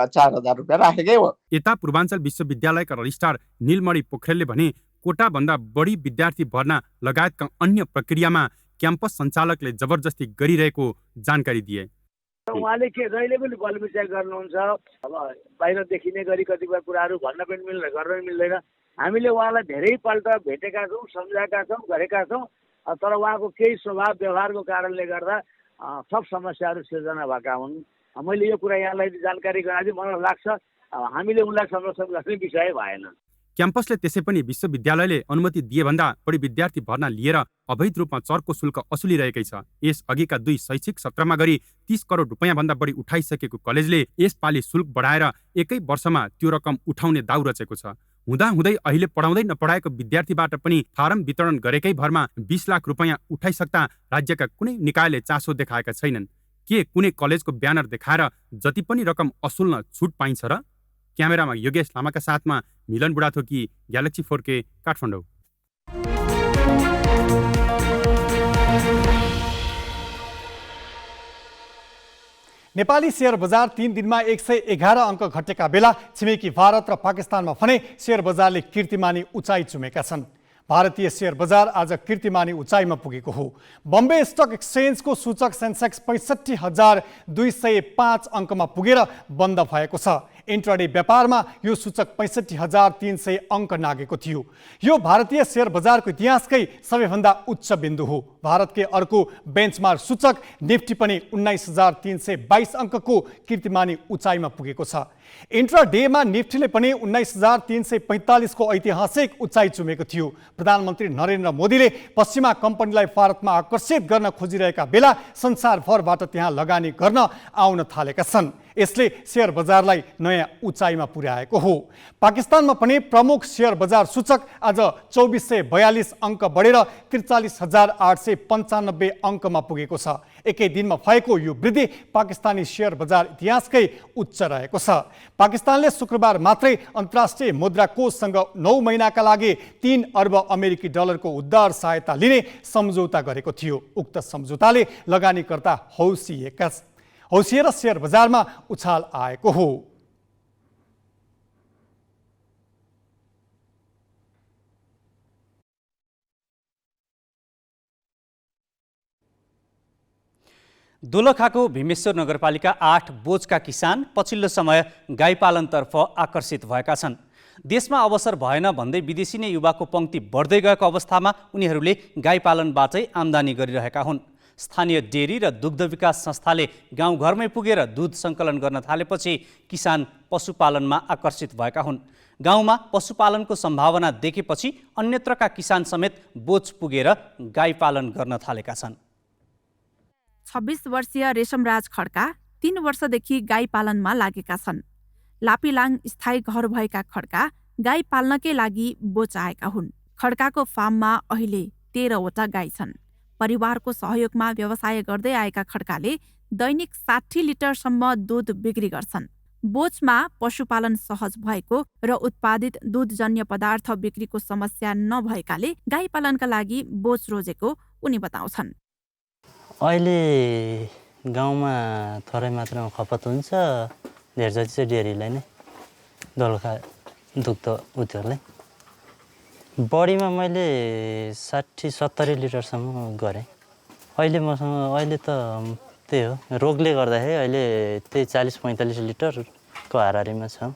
4,000 रुपियाँ राखेकै हो। यता पूर्वाञ्चल विश्वविद्यालयका रजिस्ट्रार नीलमणि पोखरेलले भने कोटाभन्दा बढी विद्यार्थी भर्ना लगायतका अन्य प्रक्रियामा क्याम्पस सञ्चालकले जबरजस्ती गरिरहेको जानकारी दिए। उहाँले के जहिले पनि बलविचार गर्नुहुन्छ। अब बाहिर देखिने गरी कतिपय कुराहरू गर्न पनि मिल्दैन, गर्न पनि मिल्दैन। हामीले उहाँलाई धेरैपल्ट भेटेका छौँ, सम्झाएका छौँ, गरेका छौँ, तर उहाँको केही स्वभाव व्यवहारको कारणले गर्दा सब समस्याहरू सिर्जना भएका हुन्। मैले यो कुरा यहाँलाई जानकारी गराएँ। मलाई लाग्छ हामीले उनलाई संरक्षण गर्ने विषय भएन। क्याम्पसले त्यसै पनि विश्वविद्यालयले अनुमति दिए भन्दा बढी विद्यार्थी भर्ना लिएर अवैध रूपमा चर्को शुल्क असुलिरहेकै छ। यस अघिका 2 शैक्षिक सत्रमा गरी 30 करोड रुपैयाँ भन्दा बढी उठाइसकेको कलेजले यसपालि शुल्क बढाएर एकै वर्षमा त्यो रकम उठाउने दाउ रचेको छ। हुँदाहुँदै अहिले पढाउँदै नपढाएको विद्यार्थीबाट पनि फारम वितरण गरेकै भरमा 20 लाख रुपैयाँ उठाइसक्दा राज्यका कुनै निकायले चासो देखाएका छैनन्। के कुनै कलेजको ब्यानर देखाएर जति पनि रकम असुल्न छुट पाइन्छ र? क्यामेरामा योगेश लामाका साथमा Milan Budhathoki, Galaxy 4K, Kathmandu. Nepali share बजार 3 दिनमा 111 अङ्क घटेका बेला छिमेकी भारत र पाकिस्तानमा भने शेयर बजारले कीर्तिमानी उचाइ चुमेका छन्। भारतीय शेयर बजार आज कीर्तिमानी उचाइमा पुगेको हो। बम्बे स्टक एक्सचेन्जको सूचक सेन्सेक्स 65,205 अङ्कमा पुगेर बन्द भएको छ। इन्ट्राडे व्यापारमा यो सूचक 65,300 अङ्क नागेको थियो। यो भारतीय शेयर बजारको इतिहासकै सबैभन्दा उच्च बिन्दु हो। भारतकै अर्को बेन्चमार्क सूचक निफ्टी पनि 19,322 अङ्कको कीर्तिमानी उचाइमा पुगेको छ। इन्ट्राडेमा निफ्टीले पनि 19,345 को ऐतिहासिक उचाइ चुमेको थियो। प्रधानमन्त्री नरेन्द्र मोदीले पश्चिमा कम्पनीलाई भारतमा आकर्षित गर्न खोजिरहेका बेला संसारभरबाट त्यहाँ लगानी गर्न आउन थालेका छन्। यसले शेयर बजारलाई नयाँ उचाइमा पुर्याएको हो। पाकिस्तानमा पनि प्रमुख शेयर बजार सूचक आज 2442 अङ्क बढेर 43,895 अङ्कमा पुगेको छ। एकै दिनमा भएको यो वृद्धि पाकिस्तानी शेयर बजार इतिहासकै उच्च रहेको छ। पाकिस्तानले शुक्रबार मात्रै अन्तर्राष्ट्रिय मुद्रा कोषसँग 9 महिनाका लागि 3 अर्ब अमेरिकी डलरको उद्धार सहायता लिने सम्झौता गरेको थियो। उक्त सम्झौताले लगानीकर्ता हौसिएर शेयर बजारमा उछाल आएको हो। दोलखाको भीमेश्वर नगरपालिका 8 बोझका किसान पछिल्लो समय गाई पालनतर्फ आकर्षित भएका छन्। देशमा अवसर भएन भन्दै विदेशी नै युवाको पंक्ति बढ्दै गएको अवस्थामा उनीहरूले गाई पालनबाटै आम्दानी गरिरहेका हुन्। स्थानीय डेरी र दुग्ध विकास संस्थाले गाउँघरमै पुगेर दुध सङ्कलन गर्न थालेपछि किसान पशुपालनमा आकर्षित भएका हुन्। गाउँमा पशुपालनको सम्भावना देखेपछि अन्यत्रका किसान समेत बोझ पुगेर गाई पालन गर्न थालेका छन्। 26 वर्षीय रेशमराज खड्का 3 वर्षदेखि गाई पालनमा लागेका छन्। लापिलाङ स्थायी घर भएका खड्का गाई पाल्नकै लागि बोच आएका हुन्। खड्काको फार्ममा अहिले 13वटा गाई छन्। परिवारको सहयोगमा व्यवसाय गर्दै आएका खड्काले दैनिक 60 लिटरसम्म दूध बिक्री गर्छन्। बोचमा पशुपालन सहज भएको र उत्पादित दूधजन्य पदार्थ बिक्रीको समस्या नभएकाले गाई पालनका लागि बोच रोजेको उनी बताउँछन्। अहिले गाउँमा थोरै मात्रामा खपत हुन्छ, धेर जति चाहिँ डेरीलाई नै, दोलखा दुग्ध उद्योगलाई। बढीमा मैले 60-70 लिटरसम्म गरेँ। अहिले त त्यही हो, रोगले गर्दाखेरि अहिले त्यही 40-45 लिटरको हाराहारीमा छ।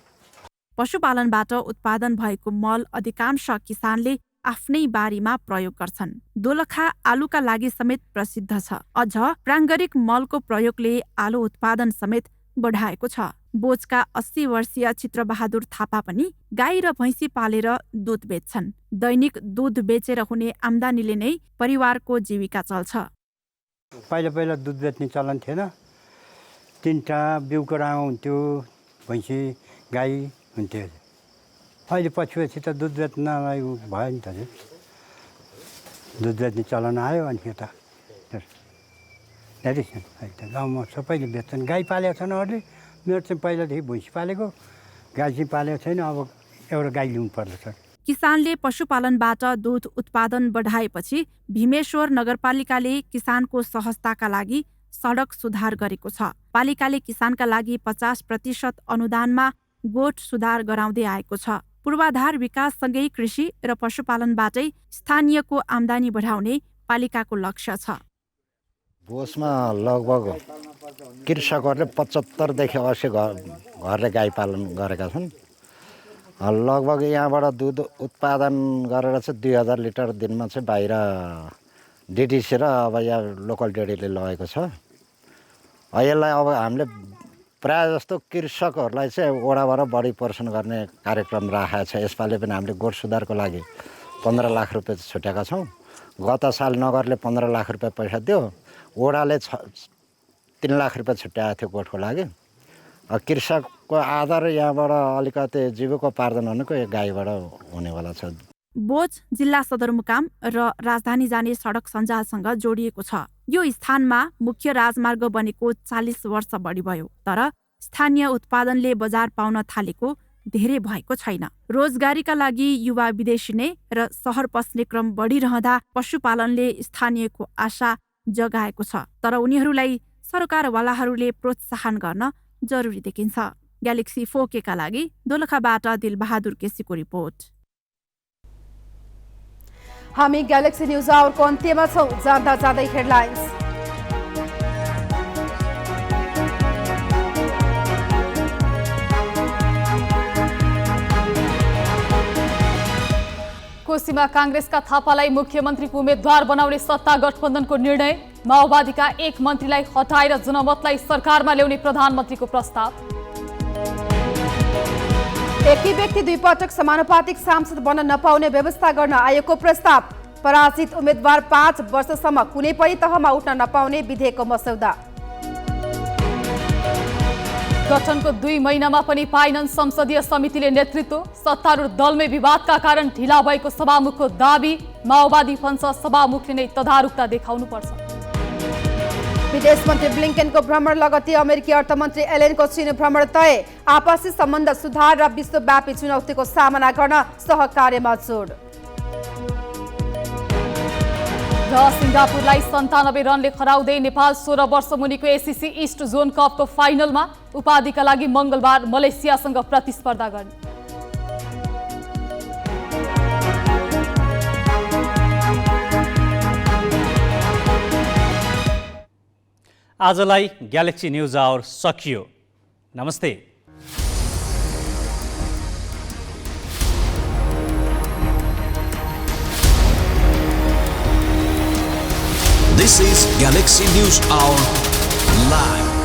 पशुपालनबाट उत्पादन भएको मल अधिकांश किसानले आफ्नै बारीमा प्रयोग गर्छन्। दोलखा आलुका लागि समेत प्रसिद्ध छ। अझ प्राङ्गारिक मलको प्रयोगले आलु उत्पादन समेत बढाएको छ। बोचका 80 वर्षीय चित्रबहादुर थापा पनि गाई र भैँसी पालेर दूध बेच्छन्। दैनिक दूध बेचेर हुने आम्दानीले नै परिवारको जीविका चल्छ। पहिला दूध बेच्ने चलन थिएन। 3टा बिउको रामा हुन्थ्यो, भैँसी गाई हुन्थ्यो। अहिले पछि त दूध बेच्नलाई भयो नि त। दूध बेच्ने चलन आयो अनि यता धेरै छन्। अहिले त गाउँमा सबैले बेच्छन्। गाई पालेका छन् अरूले। मेरो चाहिँ पहिलादेखि भैँसी पालेको, गाई चाहिँ पालेको छैन। अब एउटा गाई लिनु पर्दछ। किसानले पशुपालनबाट दूध उत्पादन बढाएपछि भीमेश्वर नगरपालिकाले किसानको सहजताका लागि सडक सुधार गरेको छ। पालिकाले किसानका लागि 50% अनुदानमा गोठ सुधार गराउँदै आएको छ। पूर्वाधार विकाससँगै कृषि र पशुपालनबाटै स्थानीयको आम्दानी बढाउने पालिकाको लक्ष्य छ। बोसमा लगभग कृषकहरूले 75देखि 80 घरले गाई पालन गरेका छन्। लगभग यहाँबाट दुध उत्पादन गरेर चाहिँ 2000 लिटर दिनमा चाहिँ बाहिर डिडिसी र अब यहाँ लोकल डेरीले लगेको छ। यसलाई अब हामीले प्रायः जस्तो कृषकहरूलाई चाहिँ वडाबाट बढी पोषण गर्ने कार्यक्रम राखेको छ। यसपालि पनि हामीले गोठ सुधारको लागि 15 लाख रुपियाँ छुट्याएका छौँ। गत साल नगरले 15 लाख रुपियाँ पैसा दियो, वडाले 3 लाख रुपियाँ छुट्याएको थियो गोठको लागि। कृषकको आधार यहाँबाट अलिकति जीविकोपार्जन भनेको यो गाईबाट हुनेवाला छ। बोझ जिल्ला सदरमुकाम र राजधानी जाने सडक सञ्जालसँग जोडिएको छ। यो स्थानमा मुख्य राजमार्ग बनेको 40 वर्ष बढी भयो, तर स्थानीय उत्पादनले बजार पाउन थालेको धेरै भएको छैन। रोजगारीका लागि युवा विदेशी नै र सहर पस्ने क्रम बढिरहँदा पशुपालनले स्थानीयको आशा जगाएको छ, तर उनीहरूलाई सरकारवालाहरूले प्रोत्साहन गर्न जरुरी देखिन्छ। ग्यालेक्सी 4K का लागि दोलखाबाट दिलबहादुर केसीको रिपोर्ट। हामी ग्यालेक्सी न्यूज आवरको अन्त्यमा छौं। जाँदा जाँदै हेडलाइन्स। कोशीमा कांग्रेसका थापालाई मुख्यमन्त्रीको उम्मेद्वार बनाउने सत्ता गठबन्धनको निर्णय। माओवादीका एक मन्त्रीलाई हटाएर जनमतलाई सरकारमा ल्याउने प्रधानमन्त्रीको प्रस्ताव। एकै व्यक्ति दुई पटक समानुपातिक सांसद बन्न नपाउने व्यवस्था गर्न आयोगको प्रस्ताव। पराजित उम्मेद्वार 5 वर्षसम्म कुनै पनि तहमा उठ्न नपाउने विधेयकको मस्यौदा। गठनको 2 महिनामा पनि पाइनन् संसदीय समितिले नेतृत्व। सत्तारूढ दलमै विवादका कारण ढिला भएको सभामुखको दाबी। माओवादी भन्छ सभामुखले नै तदारुकता देखाउनुपर्छ। विदेश मन्त्री ब्लिंकेनको भ्रमण लगत्तै अमेरिकी अर्थमन्त्री एलेनको चीन भ्रमण तय। आपसी सम्बन्ध सुधार र विश्वव्यापी चुनौतीको सामना गर्न सहकार्यमा जोड। र सिङ्गापुरलाई 97 रनले हराउँदै नेपाल 16 वर्ष मुनिको एसिसी इस्ट जोन कपको फाइनलमा। उपाधिका लागि मंगलबार मलेसियासँग प्रतिस्पर्धा गर्ने। आजलाई ग्यालेक्सी न्यूज आवर सकियो। नमस्ते। This is Galaxy News Hour Live.